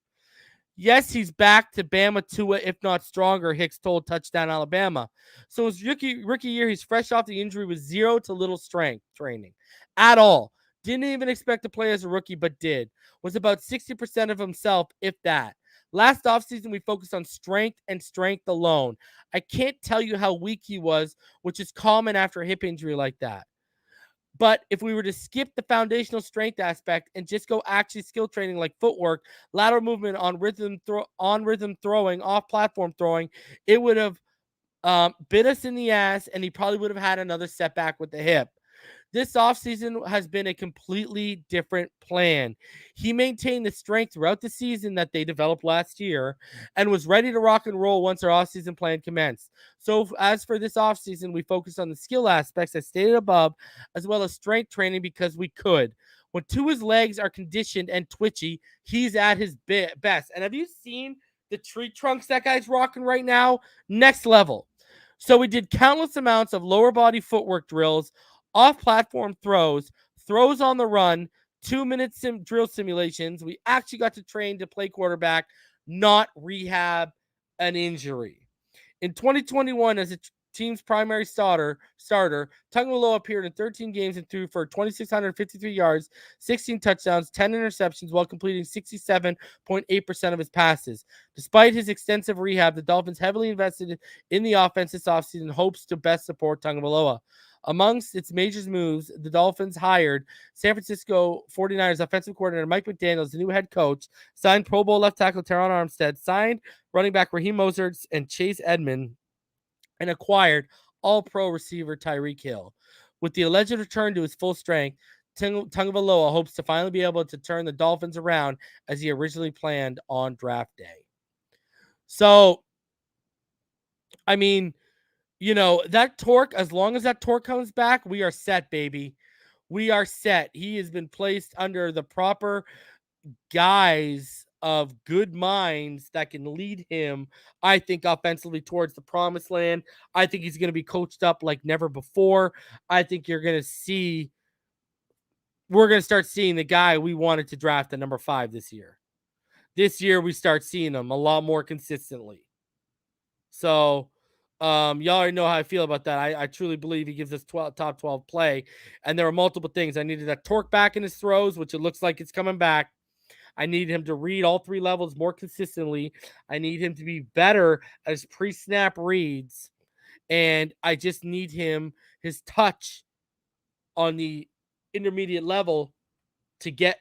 Yes, he's back to Bama Tua, if not stronger, Hicks told Touchdown Alabama. So his rookie year, he's fresh off the injury with 0 to little strength training at all. Didn't even expect to play as a rookie, but did. Was about 60% of himself, if that. Last offseason, we focused on strength and strength alone. I can't tell you how weak he was, which is common after a hip injury like that. But if we were to skip the foundational strength aspect and just go actually skill training like footwork, lateral movement, on rhythm throwing, off platform throwing, it would have bit us in the ass, and he probably would have had another setback with the hip. This offseason has been a completely different plan. He maintained the strength throughout the season that they developed last year and was ready to rock and roll once our offseason plan commenced. So as for this offseason, we focused on the skill aspects as stated above, as well as strength training because we could. When Tua's legs are conditioned and twitchy, he's at his best. And have you seen the tree trunks that guy's rocking right now? Next level. So we did countless amounts of lower body footwork drills, off-platform throws on the run, 2-minute drill simulations. We actually got to train to play quarterback, not rehab an injury. In 2021, as a team's primary starter, Tagovailoa appeared in 13 games and threw for 2,653 yards, 16 touchdowns, 10 interceptions, while completing 67.8% of his passes. Despite his extensive rehab, the Dolphins heavily invested in the offense this offseason in hopes to best support Tagovailoa. Amongst its major moves, the Dolphins hired San Francisco 49ers offensive coordinator Mike McDaniels, the new head coach, signed Pro Bowl left tackle Teron Armstead, signed running back Raheem Mostert and Chase Edmonds, and acquired all-pro receiver Tyreek Hill. With the alleged return to his full strength, Tagovailoa hopes to finally be able to turn the Dolphins around as he originally planned on draft day. So, I mean, that torque, as long as that torque comes back, we are set, baby. We are set. He has been placed under the proper guise of good minds that can lead him, I think, offensively towards the promised land. I think he's going to be coached up like never before. I think we're going to start seeing the guy we wanted to draft at number 5 this year. This year, we start seeing him a lot more consistently. So, y'all already know how I feel about that. I truly believe he gives us top 12 play. And there are multiple things. I needed that torque back in his throws, which it looks like it's coming back. I need him to read all 3 levels more consistently. I need him to be better as pre-snap reads. And I just need his touch on the intermediate level to get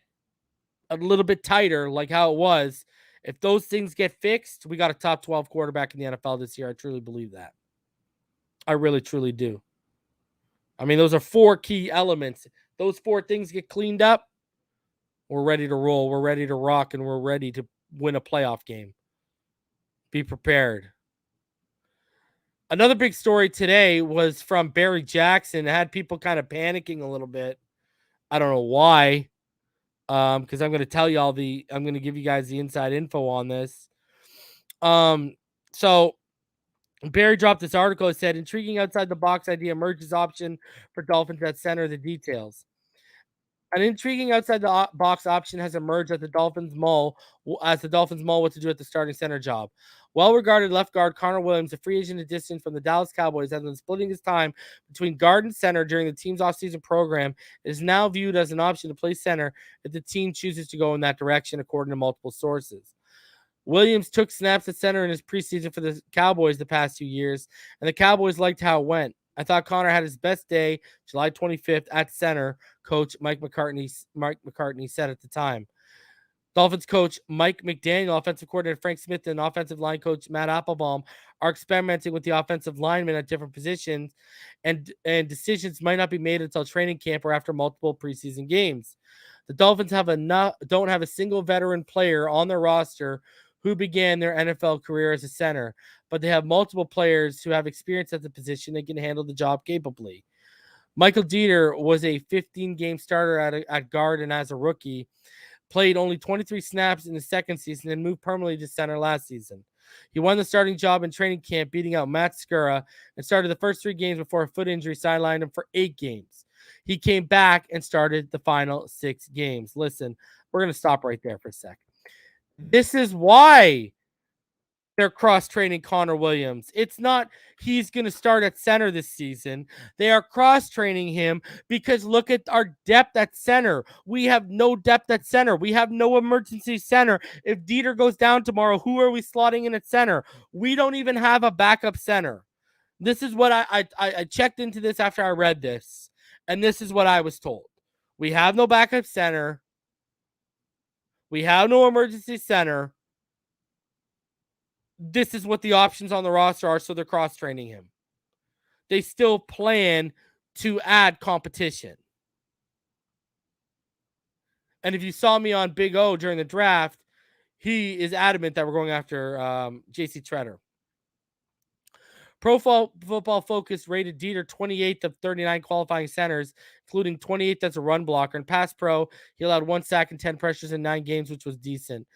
a little bit tighter like how it was. If those things get fixed, we got a top 12 quarterback in the NFL this year. I truly believe that. I really, truly do. I mean, those are 4 key elements. Those 4 things get cleaned up, we're ready to roll. We're ready to rock, and we're ready to win a playoff game. Be prepared. Another big story today was from Barry Jackson. It had people kind of panicking a little bit. I don't know why. Because I'm going to tell you I'm going to give you guys the inside info on this. So Barry dropped this article. It said, intriguing outside the box idea emerges option for Dolphins at center. The details. An intriguing outside the box option has emerged as the Dolphins mull what to do at the starting center job. Well-regarded left guard Connor Williams, a free agent addition from the Dallas Cowboys, has been splitting his time between guard and center during the team's offseason program. It is now viewed as an option to play center if the team chooses to go in that direction, according to multiple sources. Williams took snaps at center in his preseason for the Cowboys the past 2 years, and the Cowboys liked how it went. I thought Connor had his best day July 25th at center, coach Mike McCartney said at the time. Dolphins coach Mike McDaniel, offensive coordinator Frank Smith, and offensive line coach Matt Applebaum are experimenting with the offensive linemen at different positions, and decisions might not be made until training camp or after multiple preseason games. The Dolphins don't have a single veteran player on their roster who began their NFL career as a center, but they have multiple players who have experience at the position and can handle the job capably. Michael Dieter was a 15-game starter at guard, and as a rookie, played only 23 snaps in the second season and moved permanently to center last season. He won the starting job in training camp, beating out Matt Skura, and started the first 3 games before a foot injury sidelined him for 8 games. He came back and started the final 6 games. Listen, we're going to stop right there for a second. This is why they're cross-training Connor Williams. It's not he's going to start at center this season. They are cross-training him because look at our depth at center. We have no depth at center. We have no emergency center. If Dieter goes down tomorrow, who are we slotting in at center? We don't even have a backup center. This is what I checked into this after I read this, and this is what I was told. We have no backup center. We have no emergency center. This is what the options on the roster are, so they're cross-training him. They still plan to add competition. And if you saw me on Big O during the draft, he is adamant that we're going after J.C. Treader. Pro Football Focus rated Dieter 28th of 39 qualifying centers, including 28th as a run blocker. In Pass Pro, he allowed 1 sack and 10 pressures in 9 games, which was decent.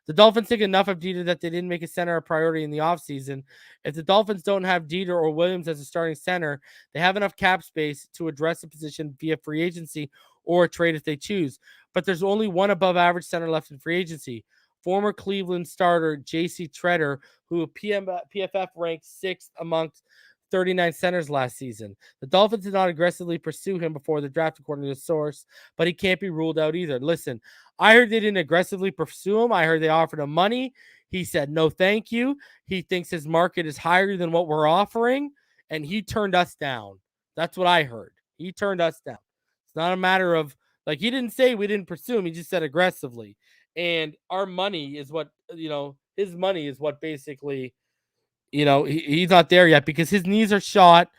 The Dolphins think enough of Dieter that they didn't make a center a priority in the offseason. If the Dolphins don't have Dieter or Williams as a starting center, they have enough cap space to address the position via free agency or a trade if they choose. But there's only one above average center left in free agency. Former Cleveland starter J.C. Treader, who PFF ranked 6th amongst 39 centers last season. The Dolphins did not aggressively pursue him before the draft, according to the source, but he can't be ruled out either. Listen, I heard they didn't aggressively pursue him. I heard they offered him money. He said, no, thank you. He thinks his market is higher than what we're offering, and he turned us down. That's what I heard. He turned us down. It's not a matter of, like, he didn't say we didn't pursue him. He just said aggressively. And our money is what, his money is what basically, he's not there yet because his knees are shot.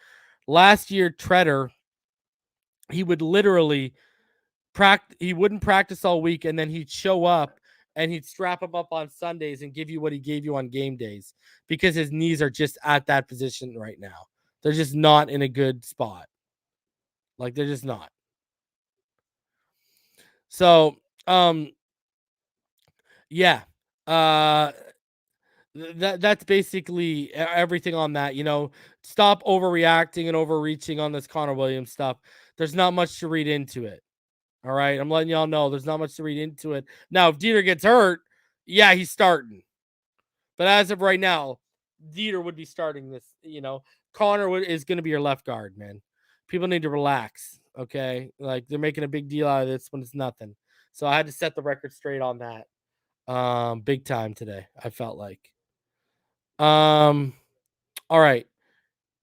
Last year, Treader, he would literally he wouldn't practice all week, and then he'd show up and he'd strap him up on Sundays and give you what he gave you on game days because his knees are just at that position right now. They're just not in a good spot. Like, they're just not. So, yeah. That's basically everything on that. Stop overreacting and overreaching on this Connor Williams stuff. There's not much to read into it. All right, I'm letting y'all know there's not much to read into it. Now, if Dieter gets hurt, yeah, he's starting. But as of right now, Dieter would be starting this. Connor is going to be your left guard, man. People need to relax, okay? Like, they're making a big deal out of this when it's nothing. So I had to set the record straight on that. Big time today, I felt like. All right.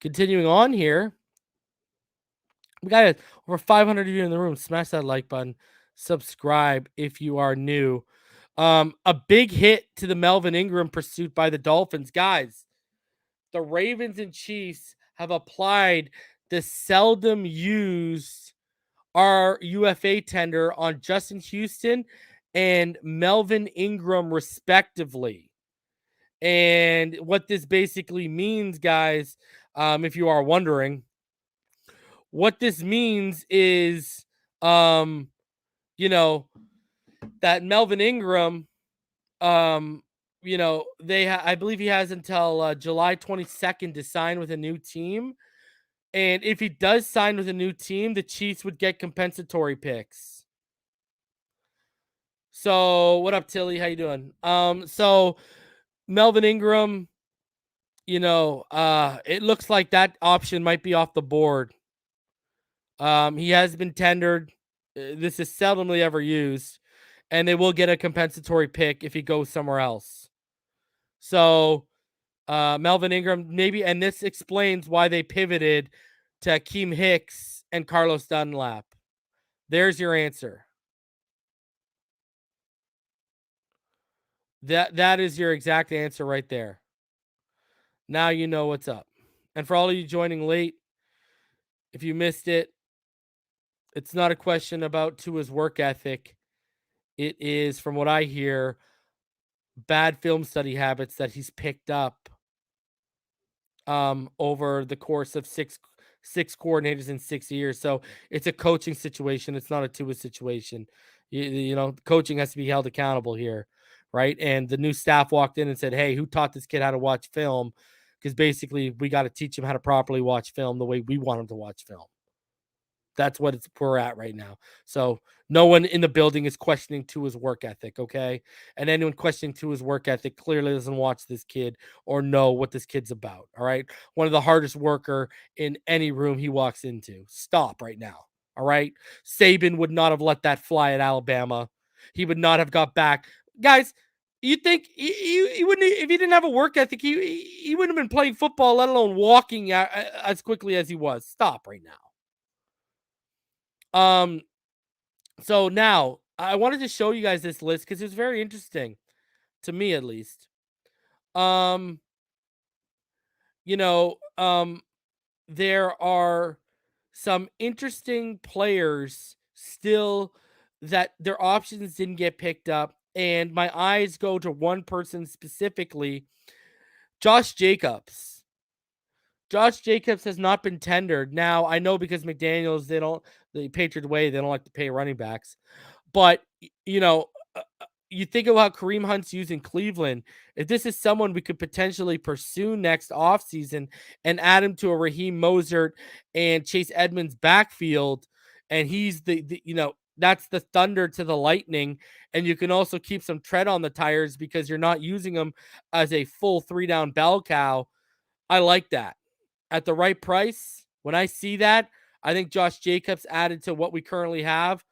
Continuing on here. We got over 500 of you in the room. Smash that like button. Subscribe if you are new. A big hit to the Melvin Ingram pursuit by the Dolphins. Guys, the Ravens and Chiefs have applied the seldom used UFA tender on Justin Houston and Melvin Ingram, respectively. And what this basically means, guys, if you are wondering, what this means is, that Melvin Ingram I believe he has until July 22nd to sign with a new team. And if he does sign with a new team, the Chiefs would get compensatory picks. So what up, Tilly? How you doing? So Melvin Ingram, it looks like that option might be off the board. He has been tendered. This is seldomly ever used, and they will get a compensatory pick if he goes somewhere else. So Melvin Ingram, maybe, and this explains why they pivoted to Nick Hicks and Carlos Dunlap. There's your answer. That is your exact answer right there. Now you know what's up. And for all of you joining late, if you missed it, it's not a question about Tua's work ethic. It is, from what I hear, bad film study habits that he's picked up over the course of six coordinators in 6 years. So it's a coaching situation. It's not a Tua situation. Coaching has to be held accountable here, right? And the new staff walked in and said, "Hey, who taught this kid how to watch film?" Because basically, we got to teach him how to properly watch film the way we want him to watch film. That's what we're at right now. So no one in the building is questioning Tua's work ethic, okay? And anyone questioning Tua's work ethic clearly doesn't watch this kid or know what this kid's about, all right? One of the hardest worker in any room he walks into. Stop right now, all right? Saban would not have let that fly at Alabama. He would not have got back. Guys, you think he wouldn't, if he didn't have a work ethic, he wouldn't have been playing football, let alone walking as quickly as he was. Stop right now. So now I wanted to show you guys this list because it's very interesting to me, at least. There are some interesting players still that their options didn't get picked up, and my eyes go to one person specifically, Josh Jacobs. Josh Jacobs has not been tendered. Now, I know because McDaniels, the Patriot way, they don't like to pay running backs. But, you think about Kareem Hunt's used in Cleveland. If this is someone we could potentially pursue next offseason and add him to a Raheem Mostert and Chase Edmonds backfield, and he's that's the thunder to the lightning. And you can also keep some tread on the tires because you're not using him as a full 3-down bell cow. I like that. At the right price, when I see that, I think Josh Jacobs added to what we currently have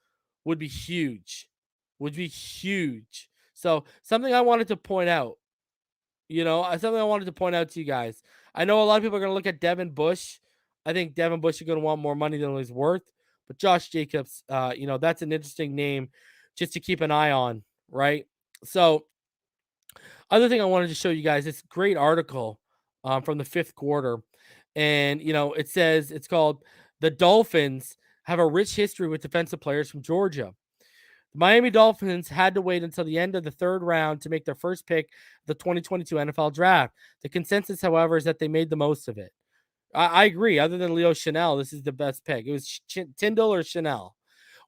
would be huge. So something I wanted to point out, something I wanted to point out to you guys. I know a lot of people are going to look at Devin Bush. I think Devin Bush is going to want more money than he's worth. But Josh Jacobs, that's an interesting name just to keep an eye on, right? So other thing I wanted to show you guys, this great article from the 5th quarter. And, it says, it's called "The Dolphins Have a Rich History with Defensive Players from Georgia." The Miami Dolphins had to wait until the end of the 3rd round to make their first pick of the 2022 NFL Draft. The consensus, however, is that they made the most of it. I agree. Other than Leo Chanel, this is the best pick. It was Tyndall or Chanel.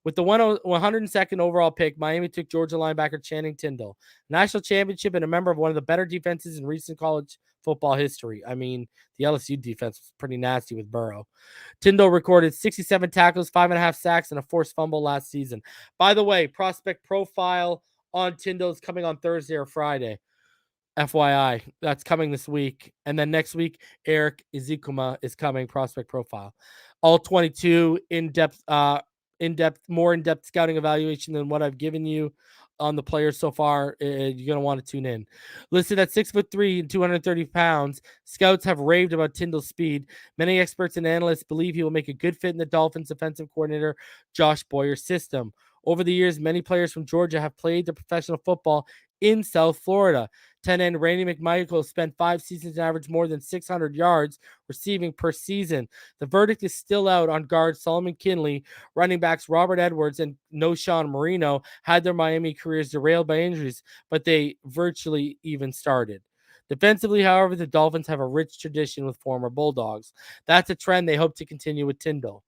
With the 102nd overall pick, Miami took Georgia linebacker Channing Tyndall, national championship and a member of one of the better defenses in recent college football history. I mean, the LSU defense was pretty nasty with Burrow. Tyndall recorded 67 tackles, 5.5 sacks, and a forced fumble last season. By the way, prospect profile on Tyndall is coming on Thursday or Friday. FYI, that's coming this week. And then next week, Eric Izikuma is coming, prospect profile. All 22 more in-depth scouting evaluation than what I've given you on the players so far. You're going to want to tune in. Listed at 6'3" and 230 pounds, scouts have raved about Tyndall's speed. Many experts and analysts believe he will make a good fit in the Dolphins defensive coordinator Josh Boyer's system. Over the years, many players from Georgia have played their professional football in South Florida. 10 end Randy McMichael spent 5 seasons and averaged more than 600 yards receiving per season. The verdict is still out on guard Solomon Kinley. Running backs Robert Edwards and Noshawn Marino had their Miami careers derailed by injuries, but they virtually even started. Defensively, however, the Dolphins have a rich tradition with former Bulldogs. That's a trend they hope to continue with Tyndall.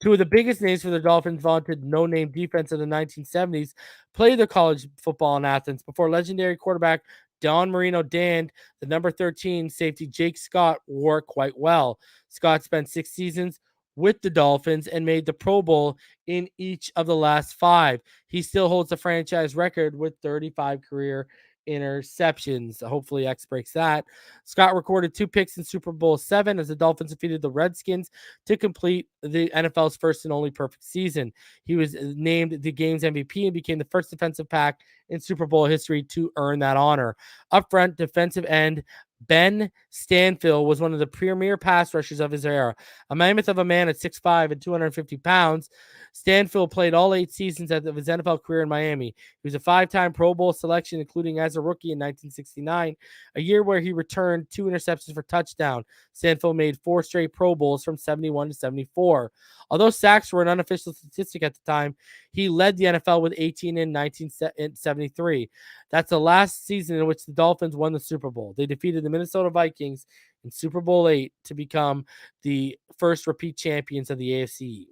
Two of the biggest names for the Dolphins' vaunted no-name defense of the 1970s played their college football in Athens before legendary quarterback Don Marino danned the number 13 safety Jake Scott wore quite well. Scott spent 6 seasons with the Dolphins and made the Pro Bowl in each of the last 5. He still holds the franchise record with 35 career interceptions. Hopefully X breaks that. Scott recorded 2 picks in Super Bowl 7 as the Dolphins defeated the Redskins to complete the NFL's first and only perfect season. He was named the game's MVP and became the first defensive back in Super Bowl history to earn that honor. Up front, defensive end Ben Stanfield was one of the premier pass rushers of his era. A mammoth of a man at 6'5" and 250 pounds, Stanfield played all 8 seasons of his NFL career in Miami. He was a 5-time Pro Bowl selection, including as a rookie in 1969, a year where he returned 2 interceptions for touchdown. Stanfield made 4 straight Pro Bowls from 71 to 74. Although sacks were an unofficial statistic at the time, he led the NFL with 18 in 1973. That's the last season in which the Dolphins won the Super Bowl. They defeated the Minnesota Vikings in Super Bowl 8 to become the first repeat champions of the AFC.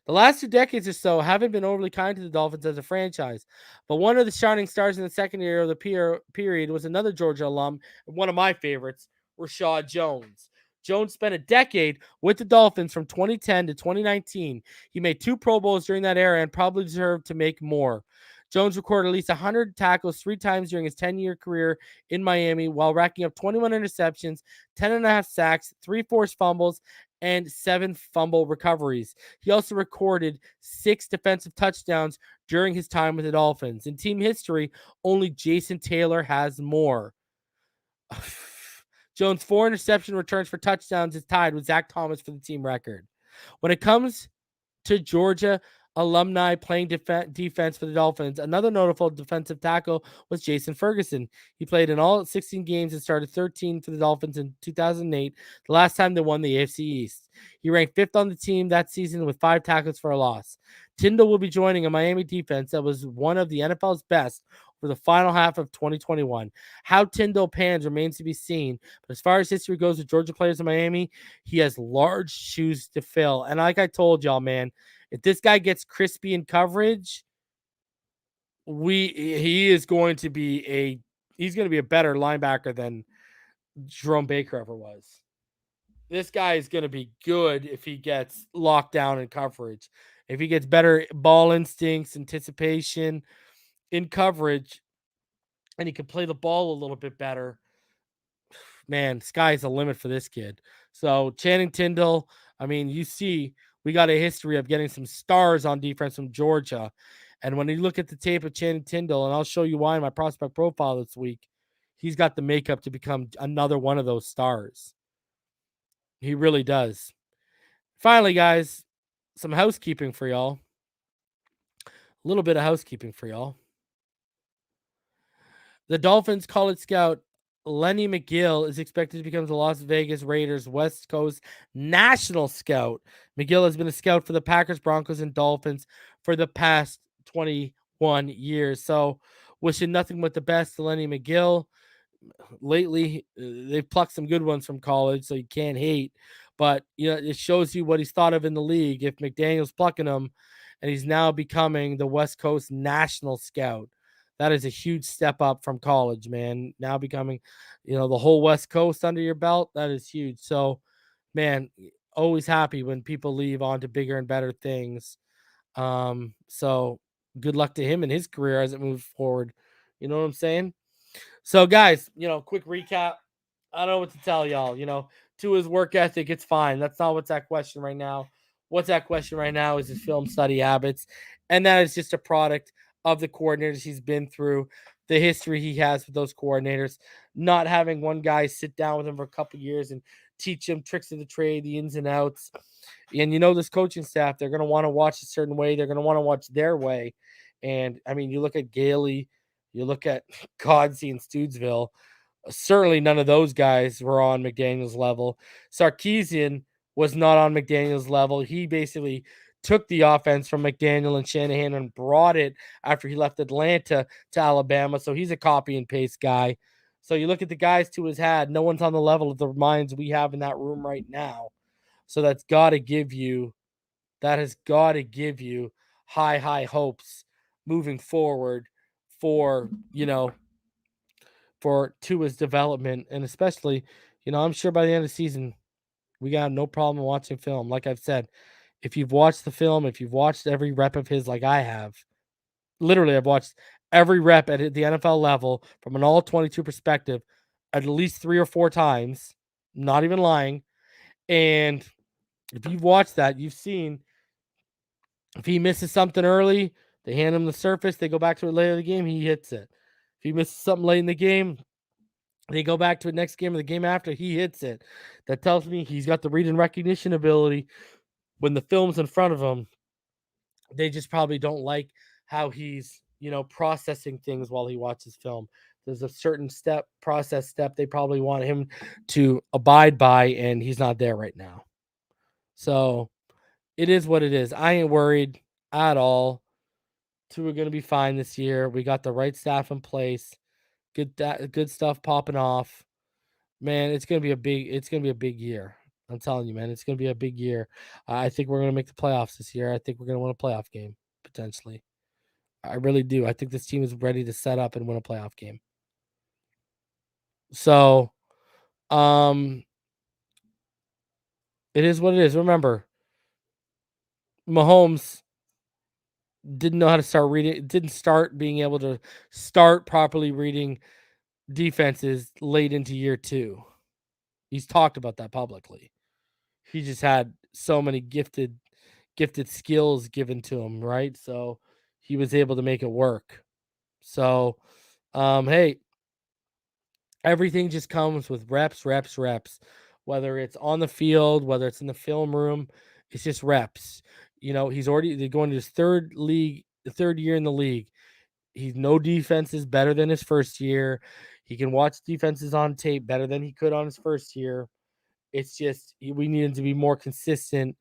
The last 2 decades or so haven't been overly kind to the Dolphins as a franchise, but one of the shining stars in the second year of the period was another Georgia alum, and one of my favorites, Rashad Jones. Jones spent a decade with the Dolphins from 2010 to 2019. He made 2 Pro Bowls during that era and probably deserved to make more. Jones recorded at least 100 tackles 3 times during his 10-year career in Miami while racking up 21 interceptions, 10.5 sacks, 3 forced fumbles, and 7 fumble recoveries. He also recorded 6 defensive touchdowns during his time with the Dolphins. In team history, only Jason Taylor has more. Jones' 4 interception returns for touchdowns is tied with Zach Thomas for the team record. When it comes to Georgia alumni playing defense for the Dolphins, another notable defensive tackle was Jason Ferguson. He played in all 16 games and started 13 for the Dolphins in 2008, the last time they won the AFC East. He ranked 5th on the team that season with 5 tackles for a loss. Tyndall will be joining a Miami defense that was one of the NFL's best for the final half of 2021. How Tyndall pans remains to be seen, but as far as history goes with Georgia players in Miami, he has large shoes to fill. And like I told y'all, man, if this guy gets crispy in coverage, he's going to be a better linebacker than Jerome Baker ever was. This guy is going to be good if he gets locked down in coverage. If he gets better ball instincts, anticipation in coverage, and he can play the ball a little bit better, man, sky's the limit for this kid. So Channing Tindall, I mean, you see, we got a history of getting some stars on defense from Georgia. And when you look at the tape of Channing Tindall, and I'll show you why in my prospect profile this week, he's got the makeup to become another one of those stars. He really does. Finally, guys, some housekeeping for y'all. A little bit of housekeeping for y'all. The Dolphins college scout Lenny McGill is expected to become the Las Vegas Raiders West Coast national scout. McGill has been a scout for the Packers, Broncos, and Dolphins for the past 21 years. So wishing nothing but the best to Lenny McGill. Lately, they've plucked some good ones from college, so you can't hate. But you know, it shows you what he's thought of in the league. If McDaniel's plucking him, and he's now becoming the West Coast national scout, that is a huge step up from college, man. Now becoming, the whole West Coast under your belt, that is huge. So, man, always happy when people leave on to bigger and better things. So good luck to him in his career as it moves forward. You know what I'm saying? So, guys, quick recap. I don't know what to tell y'all. To his work ethic, it's fine. That's not what's at question right now. What's at question right now is his film study habits, and that is just a product of the coordinators he's been through, the history he has with those coordinators, not having one guy sit down with him for a couple years and teach him tricks of the trade, the ins and outs. And this coaching staff, they're going to want to watch a certain way. They're going to want to watch their way. And, I mean, you look at Gailey, you look at Godsey and Stoodsville, certainly none of those guys were on McDaniel's level. Sarkisian was not on McDaniel's level. He basically took the offense from McDaniel and Shanahan and brought it after he left Atlanta to Alabama. So he's a copy and paste guy. So you look at the guys to his head, no one's on the level of the minds we have in that room right now. So that has got to give you high hopes moving forward for, for Tua's development. And especially, I'm sure by the end of the season, we got no problem watching film. Like I've said, if you've watched the film, if you've watched every rep of his like I have, literally I've watched every rep at the NFL level from an all 22 perspective at least 3 or 4 times, not even lying. And if you've watched that, you've seen if he misses something early, they hand him the surface, they go back to it later in the game, he hits it. If he misses something late in the game, they go back to it next game or the game after, he hits it. That tells me he's got the read and recognition ability. When the film's in front of him, they just probably don't like how he's, processing things while he watches film. There's a certain process step they probably want him to abide by, and he's not there right now. So it is what it is. I ain't worried at all. Two are going to be fine this year. We got the right staff in place. Good stuff popping off. Man, it's going to be a big year. I'm telling you, man, it's going to be a big year. I think we're going to make the playoffs this year. I think we're going to win a playoff game potentially. I really do. I think this team is ready to set up and win a playoff game. So, it is what it is. Remember, Mahomes didn't know how to start reading, didn't start being able to start properly reading defenses late into year 2. He's talked about that publicly. He just had so many gifted skills given to him, right? So he was able to make it work. So, hey, everything just comes with reps. Whether it's on the field, whether it's in the film room, it's just reps. They're going to his third year in the league. He's no defenses better than his first year. He can watch defenses on tape better than he could on his first year. It's just we need him to be more consistent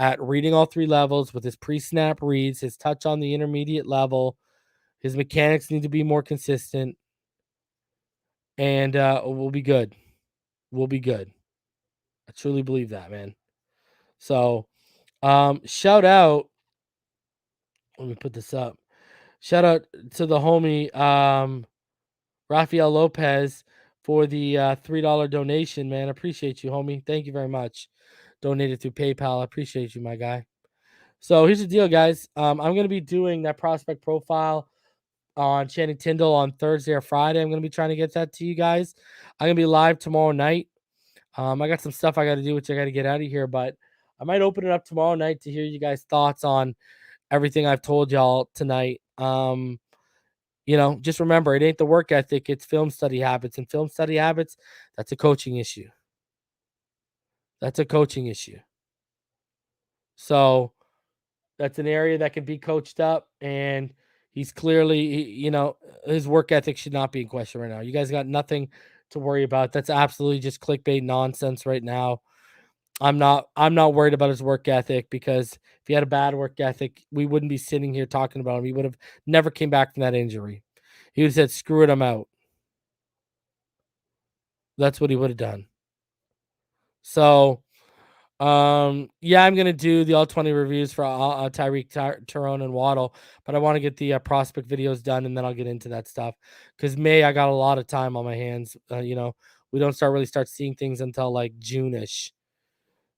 at reading all 3 levels with his pre-snap reads, his touch on the intermediate level. His mechanics need to be more consistent. And we'll be good. We'll be good. I truly believe that, man. So, shout out. Let me put this up. Shout out to the homie Rafael Lopez for the $3 donation, man. I appreciate you, homie. Thank you very much. Donated through PayPal. I appreciate you, my guy. So here's the deal, guys. I'm going to be doing that prospect profile on Channing Tindall on Thursday or Friday. I'm going to be trying to get that to you guys. I'm going to be live tomorrow night. I got some stuff I got to do, which I got to get out of here, but I might open it up tomorrow night to hear you guys' thoughts on everything I've told y'all tonight. Just remember, it ain't the work ethic, it's film study habits. And film study habits, that's a coaching issue. So that's an area that can be coached up, and he's clearly, his work ethic should not be in question right now. You guys got nothing to worry about. That's absolutely just clickbait nonsense right now. I'm not worried about his work ethic, because if he had a bad work ethic, we wouldn't be sitting here talking about him. He would have never came back from that injury. He would have said, screw it, I'm out. That's what he would have done. So, I'm going to do the all 20 reviews for Tyreek, Tyrone, and Waddle, but I want to get the prospect videos done, and then I'll get into that stuff, because May, I got a lot of time on my hands. We don't start seeing things until like June-ish.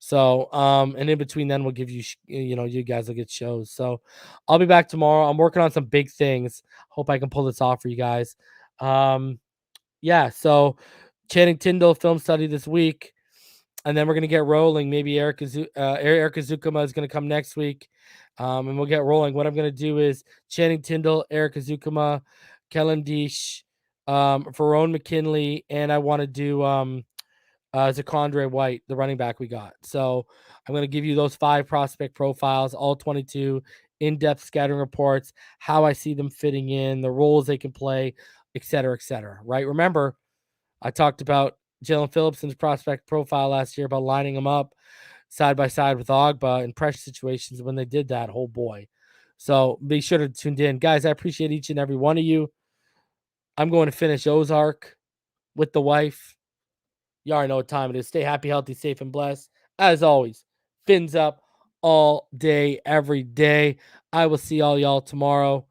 So, and in between then, we'll give you, you guys will get shows. So I'll be back tomorrow. I'm working on some big things. Hope I can pull this off for you guys. So Channing Tindall film study this week, and then we're going to get rolling. Maybe Eric Azukama is going to come next week, and we'll get rolling. What I'm going to do is Channing Tindall, Eric Azukama, Kellen Deesh, Verone McKinley, and I want to do Zakondre White, the running back we got. So I'm going to give you those 5 prospect profiles, all 22, in-depth scouting reports, how I see them fitting in, the roles they can play, et cetera, right? Remember, I talked about Jalen Phillipson's prospect profile last year, about lining him up side by side with Ogba in pressure situations. When they did that, oh boy. So be sure to tune in. Guys, I appreciate each and every one of you. I'm going to finish Ozark with the wife. You already know what time it is. Stay happy, healthy, safe, and blessed. As always, fins up all day, every day. I will see all y'all tomorrow.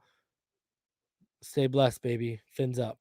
Stay blessed, baby. Fins up.